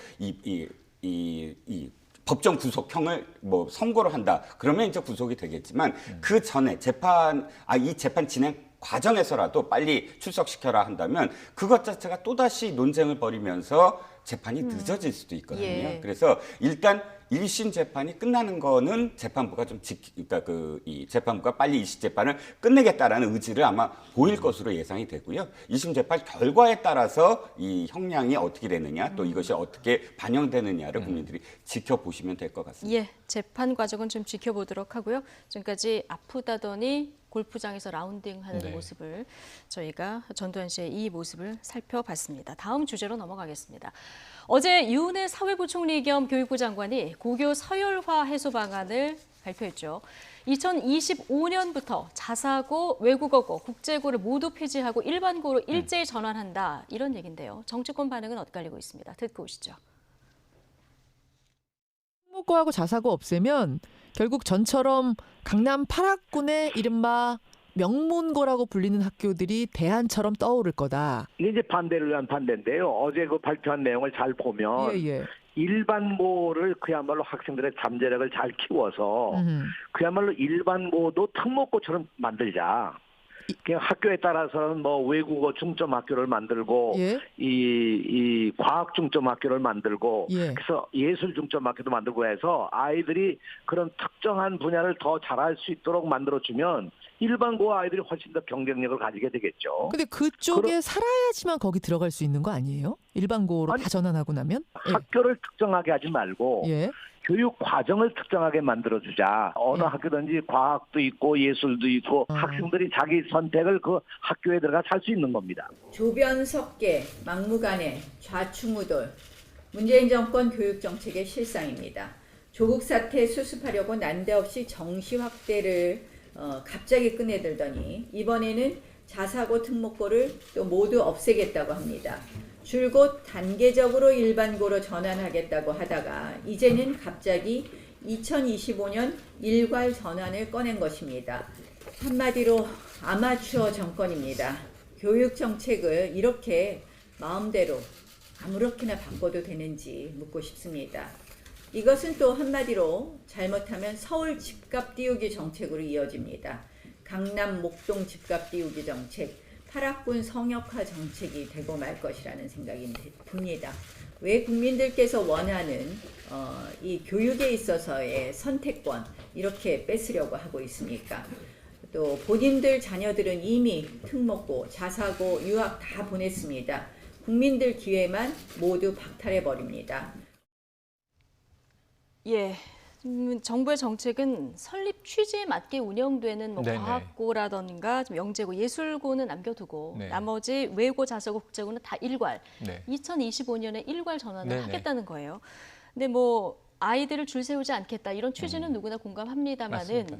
법정 구속형을 뭐 선고를 한다. 그러면 이제 구속이 되겠지만 그 전에 이 재판 진행 과정에서라도 빨리 출석시켜라 한다면 그것 자체가 또다시 논쟁을 벌이면서 재판이 늦어질 수도 있거든요. 그래서 일단 1심 재판이 끝나는 거는 재판부가 그러니까 이 재판부가 빨리 2심 재판을 끝내겠다라는 의지를 아마 보일 것으로 예상이 되고요. 2심 재판 결과에 따라서 이 형량이 어떻게 되느냐 또 이것이 어떻게 반영되느냐를 국민들이 지켜보시면 될 것 같습니다. 재판 과정은 좀 지켜보도록 하고요. 지금까지 아프다더니 골프장에서 라운딩하는 모습을 저희가 전두환 씨의 이 모습을 살펴봤습니다. 다음 주제로 넘어가겠습니다. 어제 유은혜 사회부총리 겸 교육부 장관이 고교 서열화 해소 방안을 발표했죠. 2025년부터 자사고, 외국어고, 국제고를 모두 폐지하고 일반고로 일제히 전환한다. 이런 얘기인데요. 정치권 반응은 엇갈리고 있습니다. 듣고 오시죠. 특목고하고 자사고 없애면 결국 전처럼 강남 8학군의 이른바 명문고라고 불리는 학교들이 대안처럼 떠오를 거다. 이게 이제 반대를 위한 반대인데요. 어제 그 발표한 내용을 잘 보면 일반고를 그야말로 학생들의 잠재력을 잘 키워서 그야말로 일반고도 특목고처럼 만들자. 학교에 따라서는 뭐 외국어 중점 학교를 만들고 이 과학 중점 학교를 만들고 그래서 예술 중점 학교도 만들고 해서 아이들이 그런 특정한 분야를 더 잘할 수 있도록 만들어주면 일반고 아이들이 훨씬 더 경쟁력을 가지게 되겠죠. 근데 그쪽에 살아야지만 거기 들어갈 수 있는 거 아니에요? 일반고로 다 전환하고 나면? 학교를 특정하게 하지 말고 교육 과정을 특정하게 만들어주자. 어느 학교든지 과학도 있고 예술도 있고 학생들이 자기 선택을 그 학교에 들어가 살 수 있는 겁니다. 조변석계, 막무가내, 좌충우돌, 문재인 정권 교육정책의 실상입니다. 조국 사태 수습하려고 난데없이 정시 확대를 갑자기 꺼내들더니 이번에는 자사고 특목고를 또 모두 없애겠다고 합니다. 줄곧 단계적으로 일반고로 전환하겠다고 하다가 이제는 갑자기 2025년 일괄 전환을 꺼낸 것입니다. 한마디로 아마추어 정권입니다. 교육 정책을 이렇게 마음대로 아무렇게나 바꿔도 되는지 묻고 싶습니다. 이것은 또 한마디로 잘못하면 서울 집값 띄우기 정책으로 이어집니다. 강남 목동 집값 띄우기 정책, 8학군 성역화 정책이 되고 말 것이라는 생각이 듭니다. 왜 국민들께서 원하는 이 교육에 있어서의 선택권 이렇게 뺏으려고 하고 있습니까? 또 본인들 자녀들은 이미 특목고, 자사고, 유학 다 보냈습니다. 국민들 기회만 모두 박탈해버립니다. 정부의 정책은 설립 취지에 맞게 운영되는 뭐 과학고라든가 영재고, 예술고는 남겨두고 나머지 외고, 자사고, 국제고는 다 일괄. 2025년에 일괄 전환을 하겠다는 거예요. 근데 뭐 아이들을 줄 세우지 않겠다 이런 취지는 누구나 공감합니다만은 맞습니다.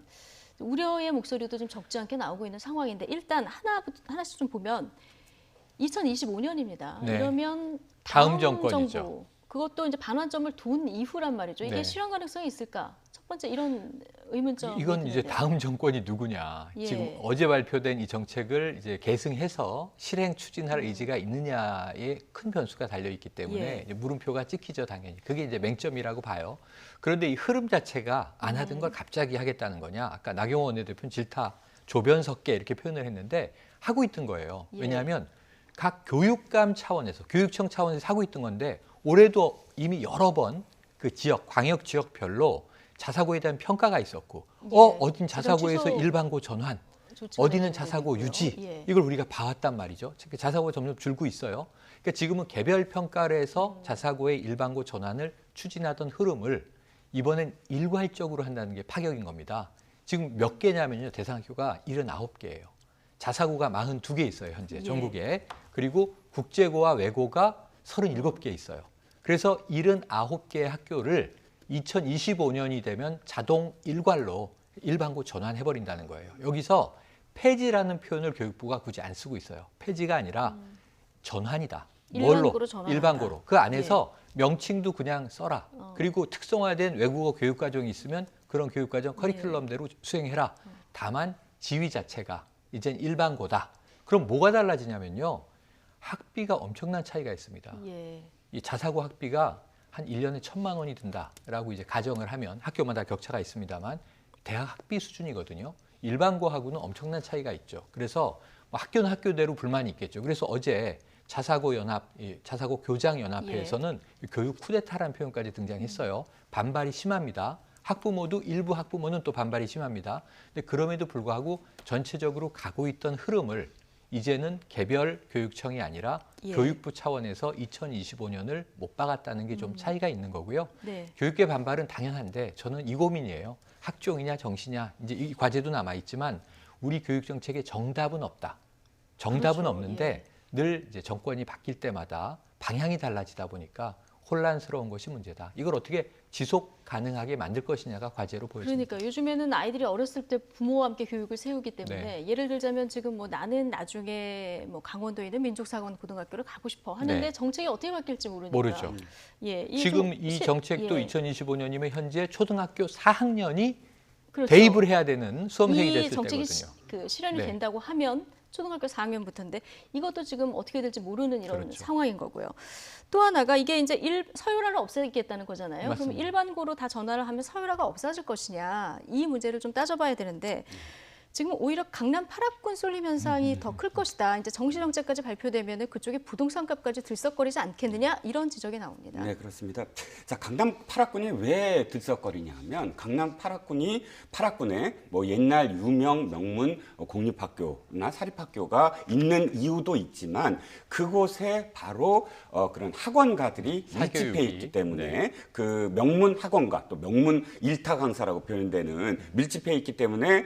우려의 목소리도 좀 적지 않게 나오고 있는 상황인데 일단 하나씩 좀 보면 2025년입니다. 네. 이러면 다음 다음 정권이죠. 정부 그것도 이제 반환점을 둔 이후란 말이죠. 이게 네. 실현 가능성이 있을까? 첫 번째 이런 의문점. 이건 이제 다음 정권이 누구냐. 예. 지금 어제 발표된 이 정책을 이제 계승해서 실행 추진할 의지가 있느냐에 큰 변수가 달려 있기 때문에 예. 이제 물음표가 찍히죠, 당연히. 그게 이제 맹점이라고 봐요. 그런데 이 흐름 자체가 안 하던 걸 갑자기 하겠다는 거냐. 아까 나경원 원내대표는 질타, 조변석계 이렇게 표현을 했는데 하고 있던 거예요. 예. 왜냐하면 각 교육감 차원에서, 교육청 차원에서 하고 있던 건데 올해도 이미 여러 번 그 지역, 광역 지역별로 자사고에 대한 평가가 있었고 예. 어딘 자사고에서 취소 일반고 전환, 조치가 어디는 되는 자사고 거고요. 유지 예. 이걸 우리가 봐왔단 말이죠. 자사고가 점점 줄고 있어요. 그러니까 지금은 개별 평가를 해서 자사고의 일반고 전환을 추진하던 흐름을 이번엔 일괄적으로 한다는 게 파격인 겁니다. 지금 몇 개냐면요. 대상 학교가 79개예요. 자사고가 42개 있어요. 현재 예. 전국에. 그리고 국제고와 외고가 37개 있어요. 그래서 79개의 학교를 2025년이 되면 자동 일괄로 일반고 전환해버린다는 거예요. 여기서 폐지라는 표현을 교육부가 굳이 안 쓰고 있어요. 폐지가 아니라 전환이다. 일반고로 전환한다. 일반고로. 그 안에서 명칭도 그냥 써라. 그리고 특성화된 외국어 교육과정이 있으면 그런 교육과정 커리큘럼대로 수행해라. 다만 지위 자체가 이젠 일반고다. 그럼 뭐가 달라지냐면요. 학비가 엄청난 차이가 있습니다. 예. 이 자사고 학비가 한 1년에 1,000만 원이 든다라고 이제 가정을 하면 학교마다 격차가 있습니다만 대학 학비 수준이거든요. 일반고하고는 엄청난 차이가 있죠. 그래서 뭐 학교는 학교대로 불만이 있겠죠. 그래서 어제 자사고 연합, 자사고 교장 연합회에서는 교육 쿠데타라는 표현까지 등장했어요. 반발이 심합니다. 학부모도 일부 학부모는 또 반발이 심합니다. 근데 그럼에도 불구하고 전체적으로 가고 있던 흐름을 이제는 개별 교육청이 아니라 예. 교육부 차원에서 2025년을 못 박았다는 게 좀 차이가 있는 거고요. 네. 교육계 반발은 당연한데 저는 이 고민이에요. 학종이냐 정시냐 이제 이 과제도 남아 있지만 우리 교육 정책에 정답은 없다. 정답은 그렇죠. 없는데 늘 이제 정권이 바뀔 때마다 방향이 달라지다 보니까 혼란스러운 것이 문제다. 이걸 어떻게 지속 가능하게 만들 것이냐가 과제로 보여집니다. 그러니까 요즘에는 아이들이 어렸을 때 부모와 함께 교육을 세우기 때문에 네. 예를 들자면 지금 뭐 나는 나중에 뭐 강원도에 있는 민족사관 고등학교를 가고 싶어 하는데 네. 정책이 어떻게 바뀔지 모르니까. 모르죠. 예, 지금 이 정책도 예. 2025년이면 현재 초등학교 4학년이 그렇죠. 대입을 해야 되는 수험생이 됐을 이 정책이 때거든요. 실현이 네. 된다고 하면 초등학교 4학년부터인데 이것도 지금 어떻게 될지 모르는 이런 그렇죠. 상황인 거고요. 또 하나가 이게 이제 서열화를 없애겠다는 거잖아요. 맞습니다. 그럼 일반고로 다 전환을 하면 서열화가 없어질 것이냐 이 문제를 좀 따져봐야 되는데 지금 오히려 강남 8학군 쏠림 현상이 더 클 것이다. 이제 정시정책까지 발표되면 그쪽에 부동산값까지 들썩거리지 않겠느냐 이런 지적이 나옵니다. 네, 그렇습니다. 자, 강남 8학군이 왜 들썩거리냐 하면 강남 8학군에 뭐 옛날 유명 명문 공립학교나 사립학교가 있는 이유도 있지만 그곳에 바로 그런 학원가들이 밀집해 있기 때문에 네. 그 명문 학원가 또 명문 일타 강사라고 표현되는 밀집해 있기 때문에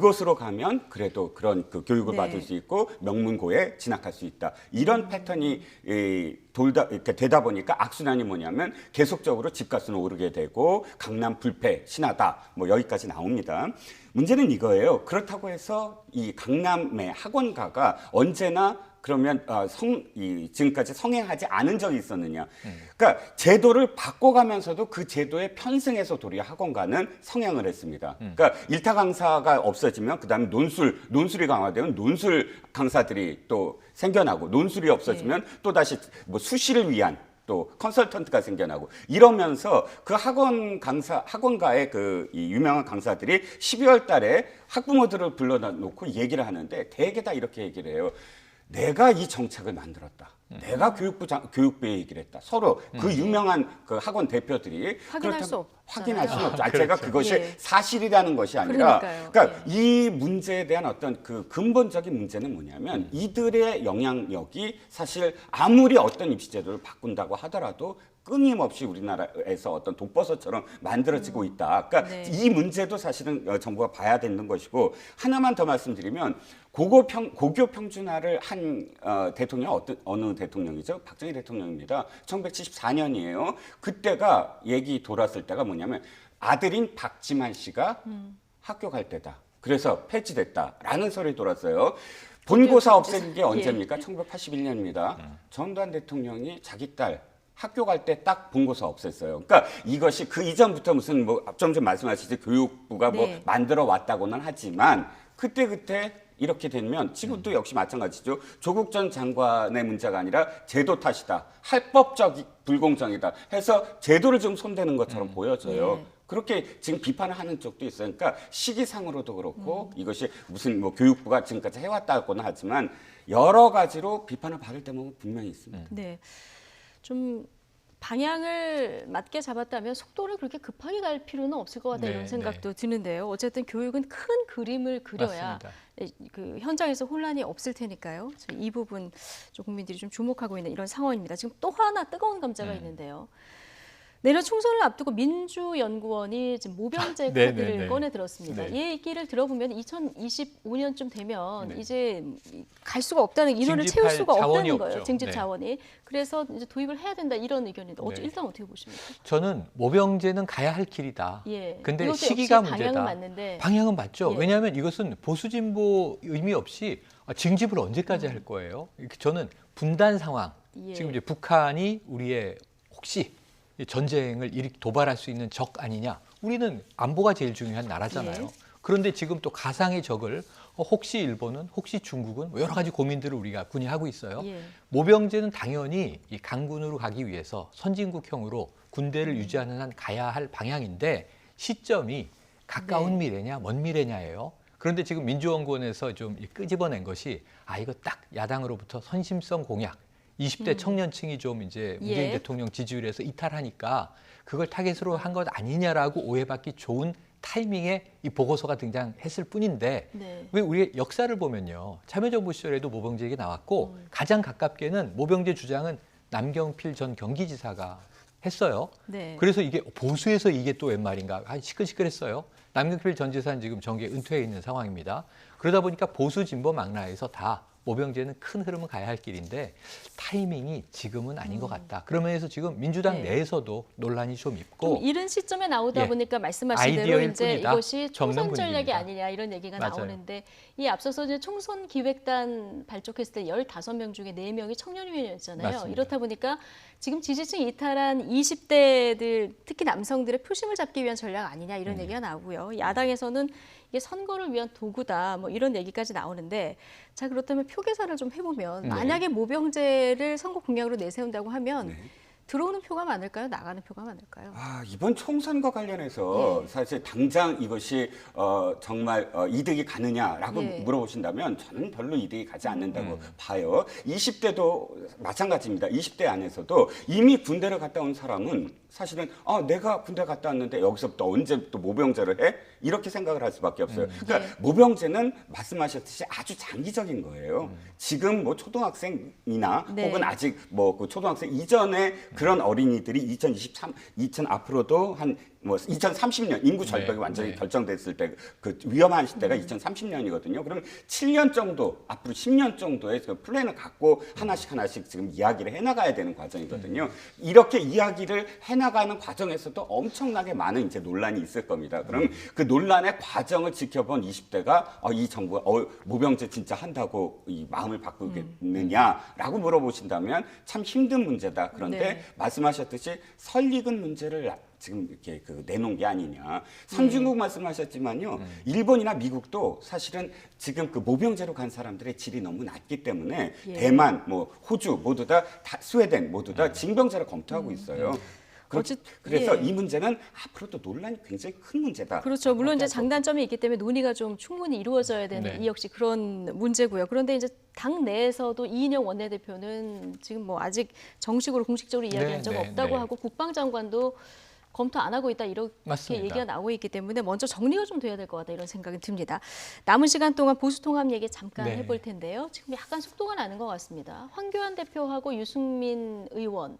그곳으로 가면 그래도 그런 그 교육을 네. 받을 수 있고 명문고에 진학할 수 있다. 이런 패턴이 이렇게 되다 보니까 악순환이 뭐냐면 계속적으로 집값은 오르게 되고 강남 불패 심하다. 뭐 여기까지 나옵니다. 문제는 이거예요. 그렇다고 해서 이 강남의 학원가가 언제나 그러면 지금까지 성행하지 않은 적이 있었느냐. 그러니까 제도를 바꿔가면서도 그 제도에 편승해서 도리어 학원가는 성행을 했습니다. 그러니까 일타 강사가 없어지면 그다음에 논술이 강화되면 논술 강사들이 또 생겨나고 논술이 없어지면 또 다시 뭐 수시를 위한 또 컨설턴트가 생겨나고 이러면서 그 학원가의 이 유명한 강사들이 12월 달에 학부모들을 불러놓고 얘기를 하는데 대개 다 이렇게 얘기를 해요. 내가 이 정책을 만들었다. 내가 교육부에 얘기를 했다. 서로 그 유명한 그 학원 대표들이 확인할 수 확인할 수는 없죠. 그렇죠. 제가 그것이 예. 사실이라는 것이 아니라, 그러니까요. 그러니까 이 문제에 대한 어떤 그 근본적인 문제는 뭐냐면 이들의 영향력이 사실 아무리 어떤 입시제도를 바꾼다고 하더라도 끊임없이 우리나라에서 어떤 독버섯처럼 만들어지고 있다. 그러니까 네. 이 문제도 사실은 정부가 봐야 되는 것이고 하나만 더 말씀드리면 고교 평준화를 한 대통령 어느 대통령이죠? 박정희 대통령입니다. 1974년이에요. 그때가 얘기 돌았을 때가 뭐냐면 아들인 박지만 씨가 학교 갈 때다. 그래서 폐지됐다라는 소리 돌았어요. 본고사 없앤 게 언제입니까? 1981년입니다. 전두환 대통령이 자기 딸 학교 갈 때 딱 본고사 없앴어요. 그러니까 이것이 그 이전부터 무슨 뭐 좀 말씀하시듯이 교육부가 뭐 만들어 왔다고는 하지만 그때 이렇게 되면 지금도 역시 마찬가지죠. 조국 전 장관의 문제가 아니라 제도 탓이다. 할법적 불공정이다. 해서 제도를 좀 손대는 것처럼 보여져요. 그렇게 지금 비판을 하는 쪽도 있어요. 그러니까 시기상으로도 그렇고 이것이 무슨 뭐 교육부가 지금까지 해왔다고는 하지만 여러 가지로 비판을 받을 때는 분명히 있습니다. 네, 좀 방향을 맞게 잡았다면 속도를 그렇게 급하게 갈 필요는 없을 것 같다 이런 생각도 드는데요. 어쨌든 교육은 큰 그림을 그려야 그 현장에서 혼란이 없을 테니까요. 이 부분 국민들이 좀 주목하고 있는 이런 상황입니다. 지금 또 하나 뜨거운 감자가 있는데요. 내년 총선을 앞두고 민주연구원이 지금 모병제 카드를 꺼내 들었습니다. 이 얘기를 들어보면 2025년쯤 되면 이제 갈 수가 없다는 인원을 채울 수가 없다는 거예요. 없죠. 징집 자원이. 그래서 이제 도입을 해야 된다 이런 의견인데 일단 어떻게 보십니까? 저는 모병제는 가야 할 길이다. 근데 이것도 시기가 역시 문제다. 방향은 맞는데. 방향은 맞죠. 왜냐하면 이것은 보수 진보 의미 없이 징집을 언제까지 할 거예요? 저는 분단 상황. 지금 이제 북한이 우리의 혹시 전쟁을 도발할 수 있는 적 아니냐. 우리는 안보가 제일 중요한 나라잖아요. 그런데 지금 또 가상의 적을 혹시 일본은 혹시 중국은 여러 가지 고민들을 우리가 군의하고 있어요. 모병제는 당연히 이 강군으로 가기 위해서 선진국형으로 군대를 유지하는 한 가야 할 방향인데 시점이 가까운 미래냐 먼 미래냐예요. 그런데 지금 민주연구원에서 좀 끄집어낸 것이 이거 딱 야당으로부터 선심성 공약 20대 청년층이 좀 이제 문재인 대통령 지지율에서 이탈하니까 그걸 타겟으로 한 것 아니냐라고 오해받기 좋은 타이밍에 이 보고서가 등장했을 뿐인데 왜 우리 역사를 보면요. 참여정부 시절에도 모병제 얘기 나왔고 가장 가깝게는 모병제 주장은 남경필 전 경기지사가 했어요. 그래서 이게 보수에서 이게 또 웬 말인가 시끌시끌했어요. 남경필 전 지사는 지금 정계에 은퇴해 있는 상황입니다. 그러다 보니까 보수 진보 망라에서 다 모병제는 큰 흐름은 가야 할 길인데 타이밍이 지금은 아닌 것 같다. 그러면서 지금 민주당 내에서도 논란이 좀 있고 좀 이른 시점에 나오다 보니까 말씀하신 대로 이제 이것이 총선 전략이 아니냐 이런 얘기가 나오는데 이 앞서서 이제 총선 기획단 발족했을 때 15명 중에 4명이 청년위원이었잖아요. 이렇다 보니까 지금 지지층 이탈한 20대들 특히 남성들의 표심을 잡기 위한 전략 아니냐 이런 얘기가 나오고요. 야당에서는 이게 선거를 위한 도구다 뭐 이런 얘기까지 나오는데 자 그렇다면 표 계산을 좀 해보면 만약에 모병제를 선거 공약으로 내세운다고 하면 들어오는 표가 많을까요? 나가는 표가 많을까요? 이번 총선과 관련해서 사실 당장 이것이 정말 이득이 가느냐라고 물어보신다면 저는 별로 이득이 가지 않는다고 봐요. 20대도 마찬가지입니다. 20대 안에서도 이미 군대를 갔다 온 사람은 사실은 내가 군대 갔다 왔는데 여기서부터 언제부터 모병제를 해? 이렇게 생각을 할 수밖에 없어요. 그러니까 모병제는 말씀하셨듯이 아주 장기적인 거예요. 지금 뭐 초등학생이나 혹은 아직 뭐 그 초등학생 이전에 그런 어린이들이 2023 앞으로도 한 뭐 2030년 인구 절벽이 완전히 결정됐을 때 그 위험한 시대가 2030년이거든요. 그러면 7년 정도 앞으로 10년 정도의 그 플랜을 갖고 하나씩 지금 이야기를 해나가야 되는 과정이거든요. 이렇게 이야기를 해나가는 과정에서도 엄청나게 많은 이제 논란이 있을 겁니다. 그럼 그 논란의 과정을 지켜본 20대가 이 정부가 모병제 진짜 한다고 이 마음을 바꾸겠느냐라고 물어보신다면 참 힘든 문제다. 그런데 말씀하셨듯이 설익은 문제를 지금 이렇게 내놓은 게 아니냐. 선진국 말씀하셨지만요. 일본이나 미국도 사실은 지금 그 모병제로 간 사람들의 질이 너무 낮기 때문에 대만, 뭐 호주 모두 다 스웨덴 모두 다 징병제를 검토하고 있어요. 그래서 이 문제는 앞으로도 논란이 굉장히 큰 문제다. 그렇죠. 물론 이제 장단점이 있기 때문에 논의가 좀 충분히 이루어져야 되는 이 역시 그런 문제고요. 그런데 이제 당 내에서도 이인영 원내대표는 지금 뭐 아직 정식으로 공식적으로 이야기한 적 없다고 하고 국방장관도 검토 안 하고 있다 이렇게 얘기가 나오고 있기 때문에 먼저 정리가 좀 돼야 될 것 같다 이런 생각이 듭니다. 남은 시간 동안 보수통합 얘기 잠깐 해볼 텐데요. 지금 약간 속도가 나는 것 같습니다. 황교안 대표하고 유승민 의원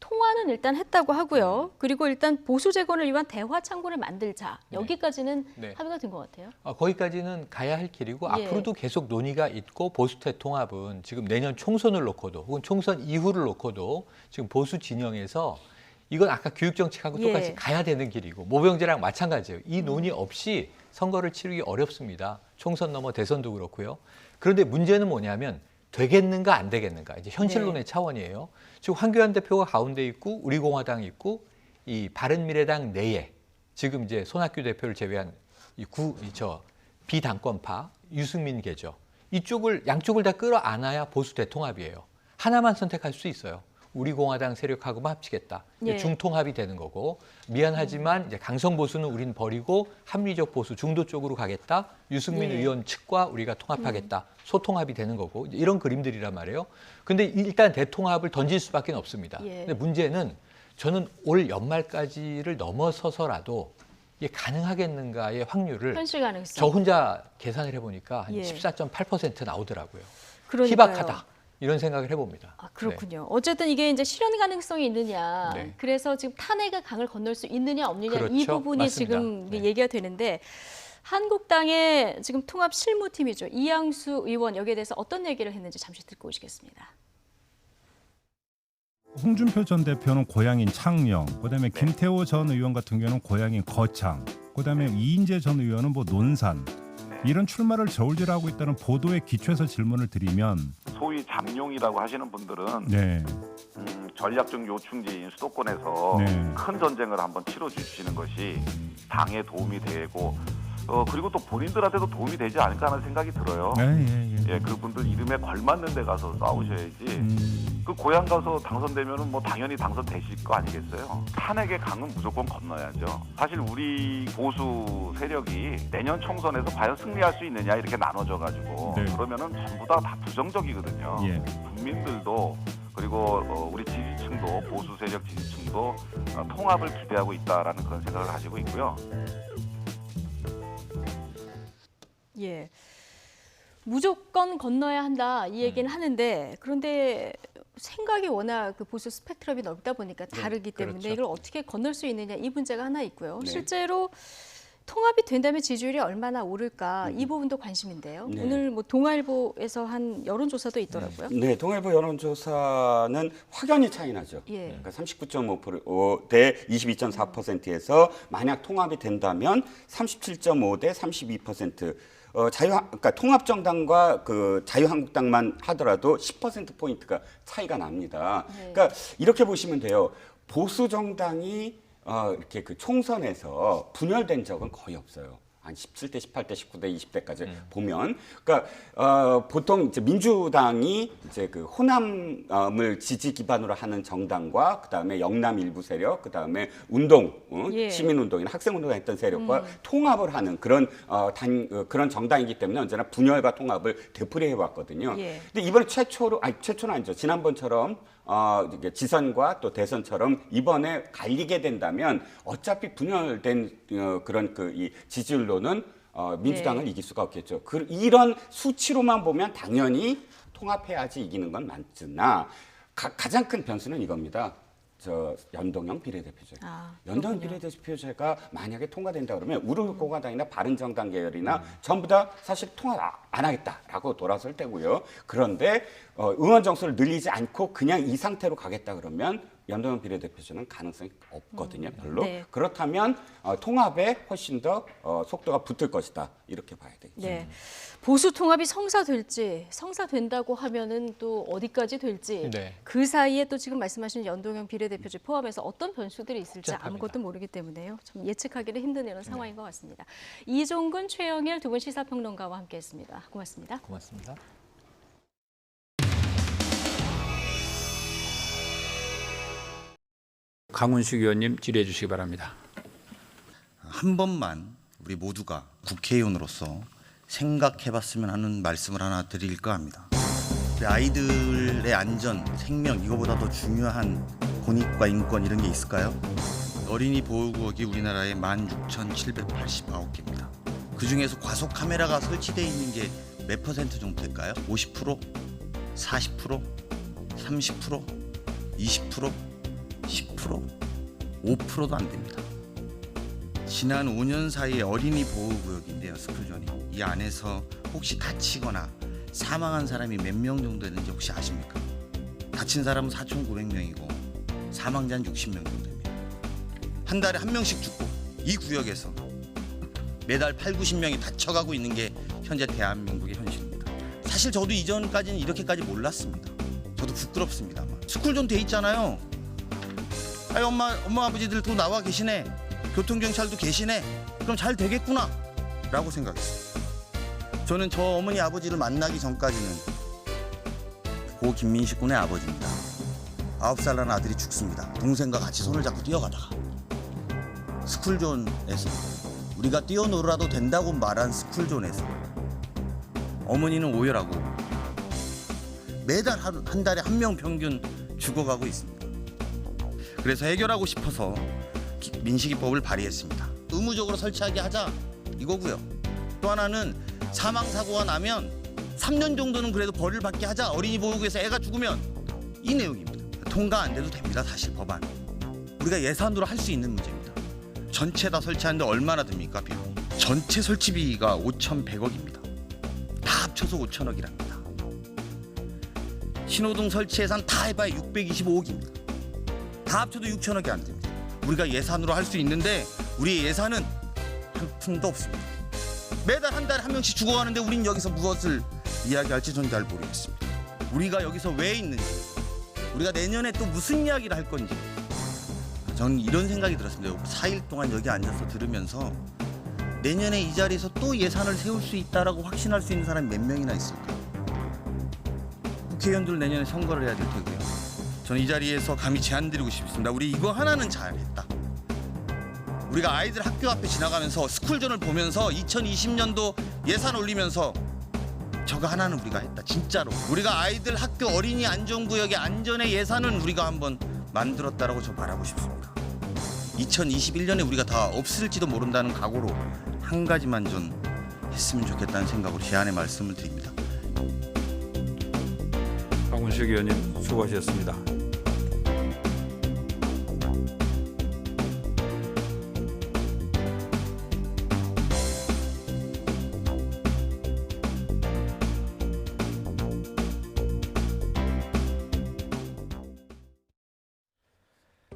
통화는 일단 했다고 하고요. 그리고 일단 보수 재건을 위한 대화 창구를 만들자. 여기까지는 합의가 된 것 같아요. 거기까지는 가야 할 길이고 예. 앞으로도 계속 논의가 있고 보수 대통합은 지금 내년 총선을 놓고도 혹은 총선 이후를 놓고도 지금 보수 진영에서 이건 아까 교육정책하고 똑같이 예. 가야 되는 길이고 모병제랑 마찬가지예요. 이 논의 없이 선거를 치르기 어렵습니다. 총선 넘어 대선도 그렇고요. 그런데 문제는 뭐냐면 되겠는가 안 되겠는가 이제 현실론의 차원이에요. 지금 황교안 대표가 가운데 있고 우리 공화당 있고 이 바른미래당 내에 지금 이제 손학규 대표를 제외한 비당권파 유승민계죠. 이쪽을 양쪽을 다 끌어안아야 보수 대통합이에요. 하나만 선택할 수 있어요. 우리 공화당 세력하고만 합치겠다. 예. 중통합이 되는 거고 미안하지만 이제 강성 보수는 우린 버리고 합리적 보수 중도 쪽으로 가겠다. 유승민 예. 의원 측과 우리가 통합하겠다. 소통합이 되는 거고 이런 그림들이란 말이에요. 근데 일단 대통합을 던질 수밖에 없습니다. 예. 근데 문제는 저는 올 연말까지를 넘어서서라도 이게 가능하겠는가의 확률을 현실 가능성. 저 혼자 계산을 해보니까 한 예. 14.8% 나오더라고요. 그러니까요. 희박하다. 이런 생각을 해봅니다. 아, 그렇군요. 어쨌든 이게 이제 실현 가능성이 있느냐. 네. 그래서 지금 탄핵의 강을 건널 수 있느냐 없느냐 그렇죠. 이 부분이 맞습니다. 지금 얘기가 되는데 한국당의 지금 통합 실무팀이죠. 이양수 의원 여기에 대해서 어떤 얘기를 했는지 잠시 듣고 오시겠습니다. 홍준표 전 대표는 고향인 창녕, 그다음에 김태호 전 의원 같은 경우는 고향인 거창, 그다음에 이인재 전 의원은 뭐 논산. 이런 출마를 저울질하고 있다는 보도에 기초해서 질문을 드리면 소위 잠룡이라고 하시는 분들은 네. 전략적 요충지인 수도권에서 네. 큰 전쟁을 한번 치러 주시는 것이 당에 도움이 되고 그리고 또 본인들한테도 도움이 되지 않을까 하는 생각이 들어요. 예, 그분들 이름에 걸맞는 데 가서 싸우셔야지. 그 고향 가서 당선되면은 뭐 당연히 당선되실 거 아니겠어요. 탄핵의 강은 무조건 건너야죠. 사실 우리 보수 세력이 내년 총선에서 과연 승리할 수 있느냐 이렇게 나눠져 가지고 네. 그러면은 전부 다 부정적이거든요. 예. 국민들도 그리고 우리 지지층도 보수 세력 지지층도 통합을 기대하고 있다라는 그런 생각을 가지고 있고요. 예. 무조건 건너야 한다 이 얘기는 하는데 그런데 생각이 워낙 그 보수 스펙트럼이 넓다 보니까 다르기 때문에 그렇죠. 이걸 어떻게 건널 수 있느냐 이 문제가 하나 있고요. 네. 실제로 통합이 된다면 지지율이 얼마나 오를까 이 부분도 관심인데요. 네. 오늘 뭐 동아일보에서 한 여론조사도 있더라고요. 네, 동아일보 여론조사는 확연히 차이 나죠. 예. 그러니까 39.5% 대 22.4%에서 만약 통합이 된다면 37.5 대 32%. 그러니까 통합정당과 그 자유한국당만 하더라도 10% 포인트가 차이가 납니다. 네. 그러니까 이렇게 보시면 돼요. 보수 정당이 이렇게 그 총선에서 분열된 적은 거의 없어요. 한 17대, 18대, 19대, 20대까지 보면, 그러니까 보통 이제 민주당이 이제 그 호남을 지지 기반으로 하는 정당과 그다음에 영남 일부 세력, 그다음에 운동, 예. 시민운동이나 학생운동을 했던 세력과 통합을 하는 그런 그런 정당이기 때문에 언제나 분열과 통합을 되풀이해 왔거든요. 예. 근데 이번에 최초는 아니죠. 지난번처럼 이게 지선과 또 대선처럼 이번에 갈리게 된다면 어차피 분열된 그런 그 이 지지율로는 민주당을 네. 이길 수가 없겠죠. 이런 수치로만 보면 당연히 통합해야지 이기는 건 맞으나 가장 큰 변수는 이겁니다. 연동형 비례대표제. 연동형 비례대표제가 만약에 통과된다 그러면 우리 공화당이나 바른정당 계열이나 전부 다 사실 통합 안 하겠다라고 돌아설 때고요. 그런데 의원 정수를 늘리지 않고 그냥 이 상태로 가겠다 그러면 연동형 비례대표제는 가능성이 없거든요. 별로. 네. 그렇다면 통합에 훨씬 더 속도가 붙을 것이다. 이렇게 봐야 되겠죠. 네. 보수 통합이 성사된다고 하면은 또 어디까지 될지 네. 그 사이에 또 지금 말씀하신 연동형 비례대표제 포함해서 어떤 변수들이 있을지 복잡합니다. 아무것도 모르기 때문에요. 참 예측하기는 힘든 이런 상황인 것 같습니다. 이종근, 최영일 두 분 시사평론가와 함께했습니다. 고맙습니다. 고맙습니다. 강훈식 의원님 질의해 주시기 바랍니다. 한 번만 우리 모두가 국회의원으로서 생각해봤으면 하는 말씀을 하나 드릴까 합니다. 우리 아이들의 안전, 생명 이거보다 더 중요한 권익과 인권 이런 게 있을까요? 어린이 보호구역이 우리나라에 16,789개입니다. 그중에서 과속 카메라가 설치되어 있는 게 몇 퍼센트 정도 될까요? 50%? 40%? 30%? 20%? 10%, 5%도 안 됩니다. 지난 5년 사이에 어린이 보호구역인데요, 스쿨존이. 이 안에서 혹시 다치거나 사망한 사람이 몇 명 정도 되는지 혹시 아십니까? 다친 사람은 4,900명이고 사망자는 60명 정도 됩니다. 한 달에 한 명씩 죽고 이 구역에서 매달 8, 90명이 다쳐가고 있는 게 현재 대한민국의 현실입니다. 사실 저도 이전까지는 이렇게까지 몰랐습니다. 저도 부끄럽습니다만. 스쿨존 돼 있잖아요. 아니 엄마 아버지들도 나와 계시네. 교통경찰도 계시네. 그럼 잘 되겠구나 라고 생각했어요. 저는 저 어머니 아버지를 만나기 전까지는 고 김민식 군의 아버지입니다. 9살 난 아들이 죽습니다. 동생과 같이 손을 잡고 뛰어가다가 스쿨존에서 우리가 뛰어놀아도 된다고 말한 스쿨존에서 어머니는 오열하고 매달 한 달에 한 명 평균 죽어가고 있습니다. 그래서 해결하고 싶어서 민식이법을 발의했습니다. 의무적으로 설치하게 하자 이거고요. 또 하나는 사망사고가 나면 3년 정도는 그래도 벌을 받게 하자. 어린이 보호구에서 애가 죽으면 이 내용입니다. 통과 안 돼도 됩니다. 사실 법안. 우리가 예산으로 할 수 있는 문제입니다. 전체 다 설치하는데 얼마나 듭니까? 비용이. 전체 설치비가 5,100억입니다. 다 합쳐서 5,000억이랍니다. 신호등 설치 예산 다 해봐야 625억입니다. 다 합쳐도 6,000억이 안 됩니다. 우리가 예산으로 할 수 있는데 우리의 예산은 한 푼도 없습니다. 매달 한 달에 한 명씩 죽어가는데 우린 여기서 무엇을 이야기할지 전 잘 모르겠습니다. 우리가 여기서 왜 있는지, 우리가 내년에 또 무슨 이야기를 할 건지 저는 이런 생각이 들었습니다. 4일 동안 여기 앉아서 들으면서 내년에 이 자리에서 또 예산을 세울 수 있다라고 확신할 수 있는 사람이 몇 명이나 있을까? 국회의원들 내년에 선거를 해야 될 테고요. 저는 이 자리에서 감히 제안드리고 싶습니다. 우리 이거 하나는 잘했다. 우리가 아이들 학교 앞에 지나가면서 스쿨존을 보면서 2020년도 예산 올리면서 저거 하나는 우리가 했다. 진짜로. 우리가 아이들 학교 어린이 안전구역의 안전의 예산은 우리가 한번 만들었다라고 저 말하고 싶습니다. 2021년에 우리가 다 없을지도 모른다는 각오로 한 가지만 좀 했으면 좋겠다는 생각으로 제안의 말씀을 드립니다. 박문식 의원님 수고하셨습니다.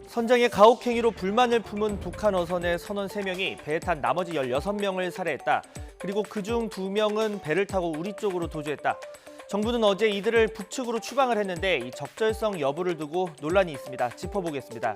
선장의 가혹행위로 불만을 품은 북한 어선의 선원 3명이 배에 탄 나머지 16명을 살해했다. 그리고 그중 2명은 배를 타고 우리 쪽으로 도주했다. 정부는 어제 이들을 북측으로 추방을 했는데 이 적절성 여부를 두고 논란이 있습니다. 짚어보겠습니다.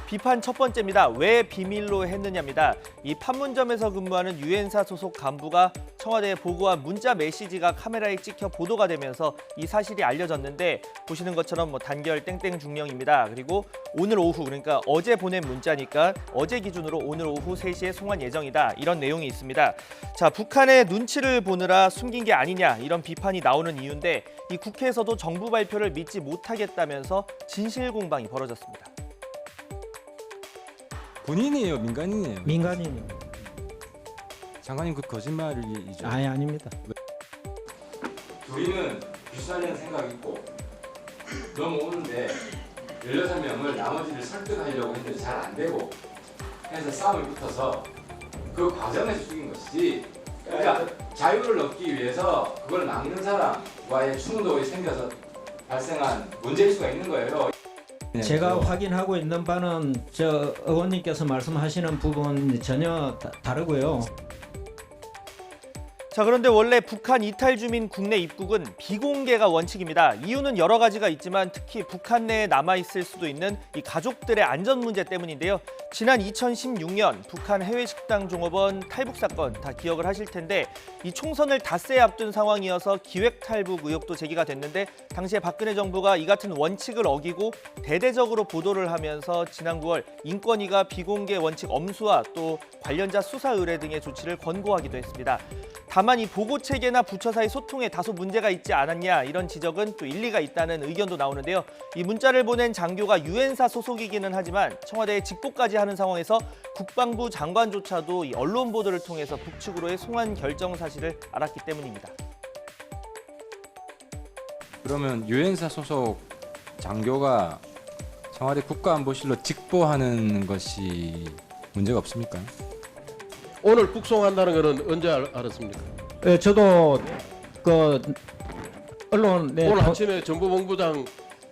비판 첫 번째입니다. 왜 비밀로 했느냐입니다. 이 판문점에서 근무하는 유엔사 소속 간부가 청와대에 보고한 문자 메시지가 카메라에 찍혀 보도가 되면서 이 사실이 알려졌는데 보시는 것처럼 단결 땡땡 중령입니다. 그리고 오늘 오후, 그러니까 어제 보낸 문자니까 어제 기준으로 오늘 오후 3시에 송환 예정이다. 이런 내용이 있습니다. 자, 북한의 눈치를 보느라 숨긴 게 아니냐 이런 비판이 나오는 이유인데 이 국회에서도 정부 발표를 믿지 못하겠다면서 진실 공방이 벌어졌습니다. 본인이에요, 민간인이에요? 민간인이요. 장관님 그 거짓말이죠? 아닙니다. 저희는 비슷하다는 생각이 있고 넘어오는데 16명을 나머지를 설득하려고 했는데 잘 안 되고 해서 싸움이 붙어서 그 과정에서 죽인 것이지, 그러니까 자유를 얻기 위해서 그걸 막는 사람과의 충돌이 생겨서 발생한 문제일 수가 있는 거예요. 제가 확인하고 있는 바는 저 의원님께서 말씀하시는 부분 전혀 다르고요. 자, 그런데 원래 북한 이탈 주민 국내 입국은 비공개가 원칙입니다. 이유는 여러 가지가 있지만 특히 북한 내에 남아있을 수도 있는 이 가족들의 안전 문제 때문인데요. 지난 2016년 북한 해외식당 종업원 탈북 사건 다 기억을 하실 텐데 이 총선을 닷새 앞둔 상황이어서 기획 탈북 의혹도 제기가 됐는데 당시에 박근혜 정부가 이 같은 원칙을 어기고 대대적으로 보도를 하면서 지난 9월 인권위가 비공개 원칙 엄수와 또 관련자 수사 의뢰 등의 조치를 권고하기도 했습니다. 다만 이 보고 체계나 부처 사이 소통에 다소 문제가 있지 않았냐 이런 지적은 또 일리가 있다는 의견도 나오는데요. 이 문자를 보낸 장교가 유엔사 소속이기는 하지만 청와대에 직보까지 하는 상황에서 국방부 장관조차도 이 언론 보도를 통해서 북측으로의 송환 결정 사실을 알았기 때문입니다. 그러면 유엔사 소속 장교가 청와대 국가안보실로 직보하는 것이 문제가 없습니까? 오늘 북송한다는 것은 언제 알았습니까? 예, 저도 그 언론에 오늘 아침에 정보본부장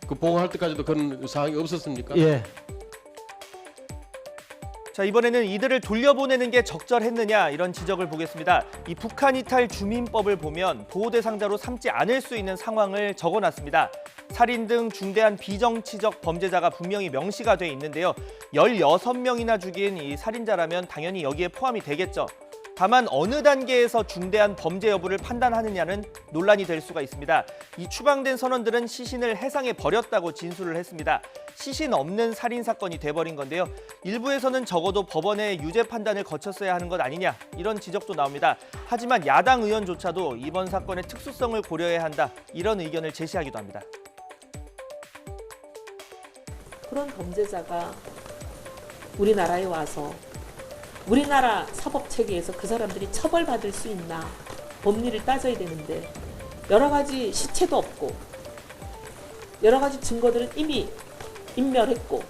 그 보고할 때까지도 그런 사항이 없었습니까? 예. 자, 이번에는 이들을 돌려보내는 게 적절했느냐 이런 지적을 보겠습니다. 이 북한 이탈 주민법을 보면 보호 대상자로 삼지 않을 수 있는 상황을 적어놨습니다. 살인 등 중대한 비정치적 범죄자가 분명히 명시가 돼 있는데요. 16명이나 죽인 이 살인자라면 당연히 여기에 포함이 되겠죠. 다만 어느 단계에서 중대한 범죄 여부를 판단하느냐는 논란이 될 수가 있습니다. 이 추방된 선원들은 시신을 해상에 버렸다고 진술을 했습니다. 시신 없는 살인 사건이 돼버린 건데요. 일부에서는 적어도 법원의 유죄 판단을 거쳤어야 하는 것 아니냐 이런 지적도 나옵니다. 하지만 야당 의원조차도 이번 사건의 특수성을 고려해야 한다 이런 의견을 제시하기도 합니다. 그런 범죄자가 우리나라에 와서 우리나라 사법체계에서 그 사람들이 처벌받을 수 있나 법리를 따져야 되는데 여러 가지 시체도 없고 여러 가지 증거들은 이미 인멸했고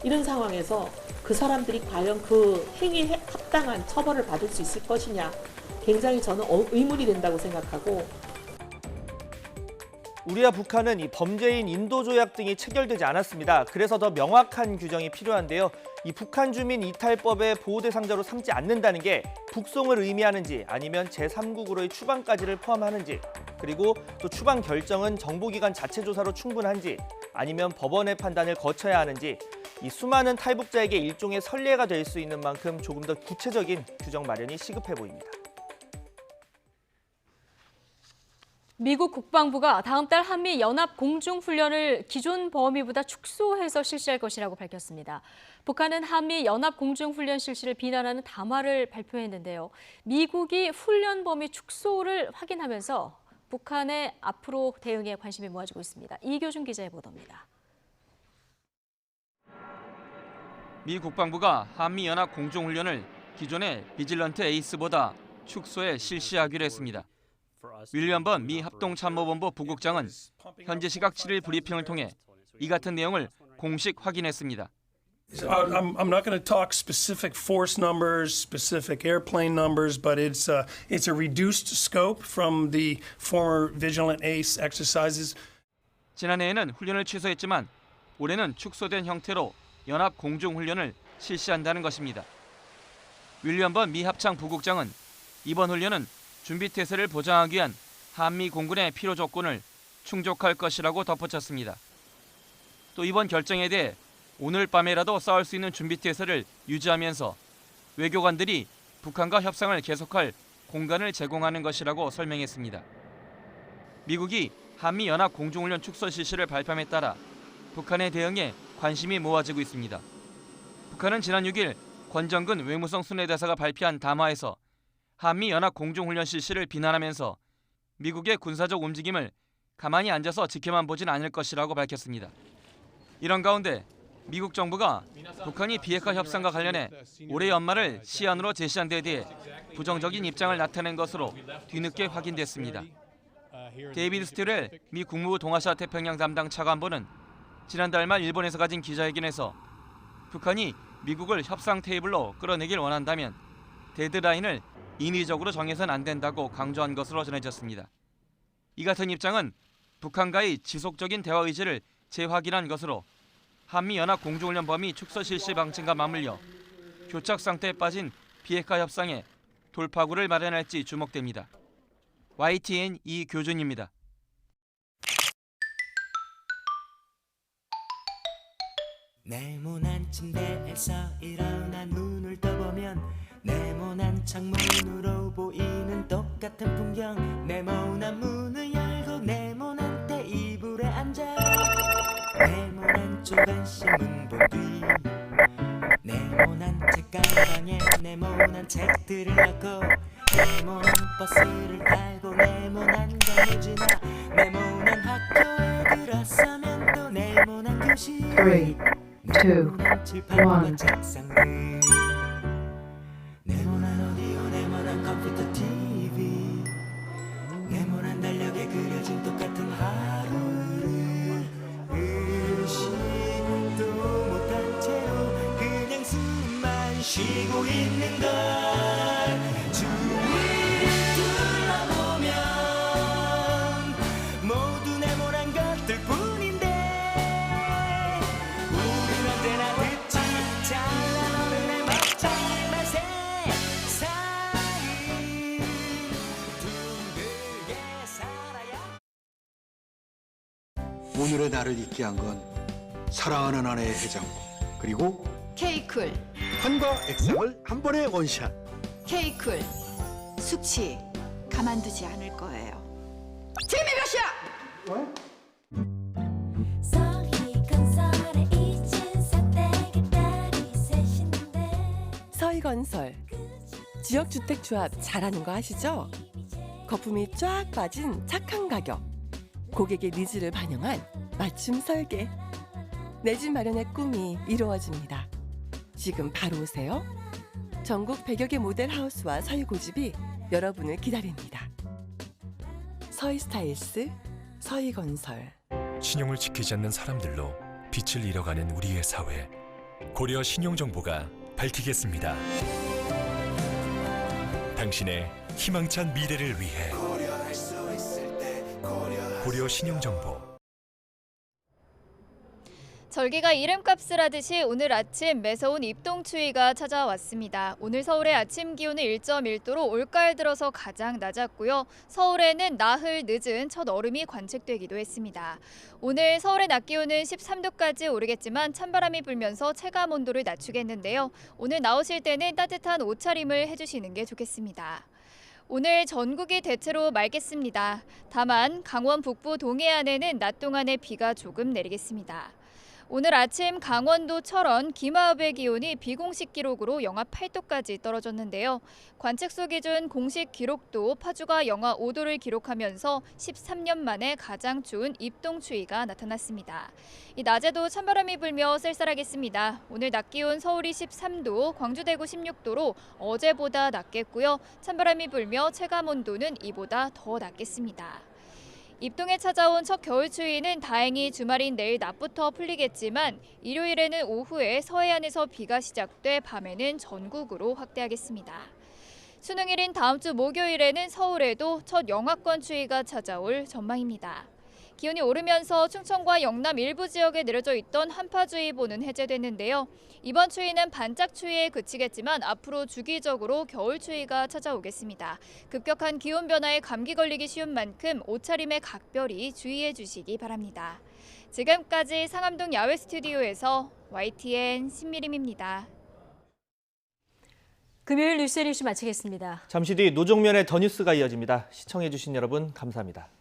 이런 상황에서 그 사람들이 과연 그 행위에 합당한 처벌을 받을 수 있을 것이냐 굉장히 저는 의문이 된다고 생각하고 우리와 북한은 이 범죄인 인도조약 등이 체결되지 않았습니다. 그래서 더 명확한 규정이 필요한데요. 이 북한 주민 이탈법의 보호 대상자로 삼지 않는다는 게 북송을 의미하는지 아니면 제3국으로의 추방까지를 포함하는지 그리고 또 추방 결정은 정보기관 자체 조사로 충분한지 아니면 법원의 판단을 거쳐야 하는지 이 수많은 탈북자에게 일종의 선례가 될 수 있는 만큼 조금 더 구체적인 규정 마련이 시급해 보입니다. 미국 국방부가 다음 달 한미 연합 공중훈련을 기존 범위보다 축소해서 실시할 것이라고 밝혔습니다. 북한은 한미 연합 공중훈련 실시를 비난하는 담화를 발표했는데요. 미국이 훈련 범위 축소를 확인하면서 북한의 앞으로 대응에 관심이 모아지고 있습니다. 이교준 기자의 보도입니다. 미 국방부가 한미 연합 공중훈련을 기존의 비질런트 에이스보다 축소해 실시하기로 했습니다. 윌리엄 번 미 합동참모본부 부국장은 현지 시각 7일 브리핑을 통해 이 같은 내용을 공식 확인했습니다. I'm not going to talk specific force numbers, specific airplane numbers, but it's a reduced scope from the former Vigilant Ace exercises. 지난해에는 훈련을 취소했지만 올해는 축소된 형태로 연합 공중훈련을 실시한다는 것입니다. 윌리엄 번 미 합참 부국장은 이번 훈련은 준비태세를 보장하기 위한 한미 공군의 필요 조건을 충족할 것이라고 덧붙였습니다. 또 이번 결정에 대해 오늘 밤에라도 싸울 수 있는 준비태세를 유지하면서 외교관들이 북한과 협상을 계속할 공간을 제공하는 것이라고 설명했습니다. 미국이 한미 연합 공중훈련 축소 실시를 발표함에 따라 북한의 대응에 관심이 모아지고 있습니다. 북한은 지난 6일 권정근 외무성 순회대사가 발표한 담화에서 한미 연합 공중훈련 실시를 비난하면서 미국의 군사적 움직임을 가만히 앉아서 지켜만 보진 않을 것이라고 밝혔습니다. 이런 가운데 미국 정부가 북한이 비핵화 협상과 관련해 올해 연말을 시한으로 제시한 데 대해 부정적인 입장을 나타낸 것으로 뒤늦게 확인됐습니다. 데이비드 스틸웰 미 국무부 동아시아 태평양 담당 차관보는 지난달 말 일본에서 가진 기자회견에서 북한이 미국을 협상 테이블로 끌어내길 원한다면 데드라인을 인위적으로 정해서는 안 된다고 강조한 것으로 전해졌습니다. 이 같은 입장은 북한과의 지속적인 대화 의지를 재확인한 것으로 한미 연합 공중훈련 범위 축소 실시 방침과 맞물려 교착 상태에 빠진 비핵화 협상에 돌파구를 마련할지 주목됩니다. YTN 이교준입니다. 네모난 침대에서 일어나 눈을 떠보면 네모난 창문으로 보이는 똑같은 풍경. 네모난 문을 열고 네모난 테이블에 앉아 네모난 조간신문 본 뒤 네모난 책가방에 네모난 책들을 넣고 네모난 버스를 타고 네모난 강을 지나 네모난 학교에 들어서면 또 네모난 교실 3, 2, 1 네모난 오디오 네모난 컴퓨터 TV 네모난 달력에 그려진 똑같은 하루를 의식도 알고 있는 걸 주위를 둘러보면 모두 네모난 것들 뿐인데 우린 언제나 듣지 잘난 어른의 멋쟁이만 세상이 둥글게 살아야. 오늘의 나를 있게 한 건 사랑하는 아내의 해장국 그리고 K쿨 한과 액상을 한 번에 원샷. K쿨 숙취 가만두지 않을 거예요. 지금이 몇 시야? 서희건설 지역주택조합 잘하는 거 아시죠? 거품이 쫙 빠진 착한 가격, 고객의 니즈를 반영한 맞춤 설계. 내 집 마련의 꿈이 이루어집니다. 지금 바로 오세요. 전국 100여 개 모델 하우스와 서희 고집이 여러분을 기다립니다. 서희 스타일스, 서희 건설. 신용을 지키지 않는 사람들로 빛을 잃어가는 우리의 사회. 고려 신용정보가 밝히겠습니다. 당신의 희망찬 미래를 위해 고려 신용정보. 절기가 이름값을 하듯이 오늘 아침 매서운 입동추위가 찾아왔습니다. 오늘 서울의 아침 기온은 1.1도로 올가을 들어서 가장 낮았고요. 서울에는 나흘 늦은 첫 얼음이 관측되기도 했습니다. 오늘 서울의 낮 기온은 13도까지 오르겠지만 찬바람이 불면서 체감 온도를 낮추겠는데요. 오늘 나오실 때는 따뜻한 옷차림을 해주시는 게 좋겠습니다. 오늘 전국이 대체로 맑겠습니다. 다만 강원 북부 동해안에는 낮 동안에 비가 조금 내리겠습니다. 오늘 아침 강원도 철원, 김하읍의 기온이 비공식 기록으로 영하 8도까지 떨어졌는데요. 관측소 기준 공식 기록도 파주가 영하 5도를 기록하면서 13년 만에 가장 추운 입동추위가 나타났습니다. 이 낮에도 찬바람이 불며 쌀쌀하겠습니다. 오늘 낮 기온 서울이 13도, 광주 대구 16도로 어제보다 낮겠고요. 찬바람이 불며 체감 온도는 이보다 더 낮겠습니다. 입동에 찾아온 첫 겨울 추위는 다행히 주말인 내일 낮부터 풀리겠지만 일요일에는 오후에 서해안에서 비가 시작돼 밤에는 전국으로 확대하겠습니다. 수능일인 다음 주 목요일에는 서울에도 첫 영하권 추위가 찾아올 전망입니다. 기온이 오르면서 충청과 영남 일부 지역에 내려져 있던 한파주의보는 해제됐는데요. 이번 추위는 반짝 추위에 그치겠지만 앞으로 주기적으로 겨울 추위가 찾아오겠습니다. 급격한 기온 변화에 감기 걸리기 쉬운 만큼 옷차림에 각별히 주의해 주시기 바랍니다. 지금까지 상암동 야외 스튜디오에서 YTN 신미림입니다. 금요일 뉴스 마치겠습니다. 잠시 뒤 노종면의 더 뉴스가 이어집니다. 시청해주신 여러분 감사합니다.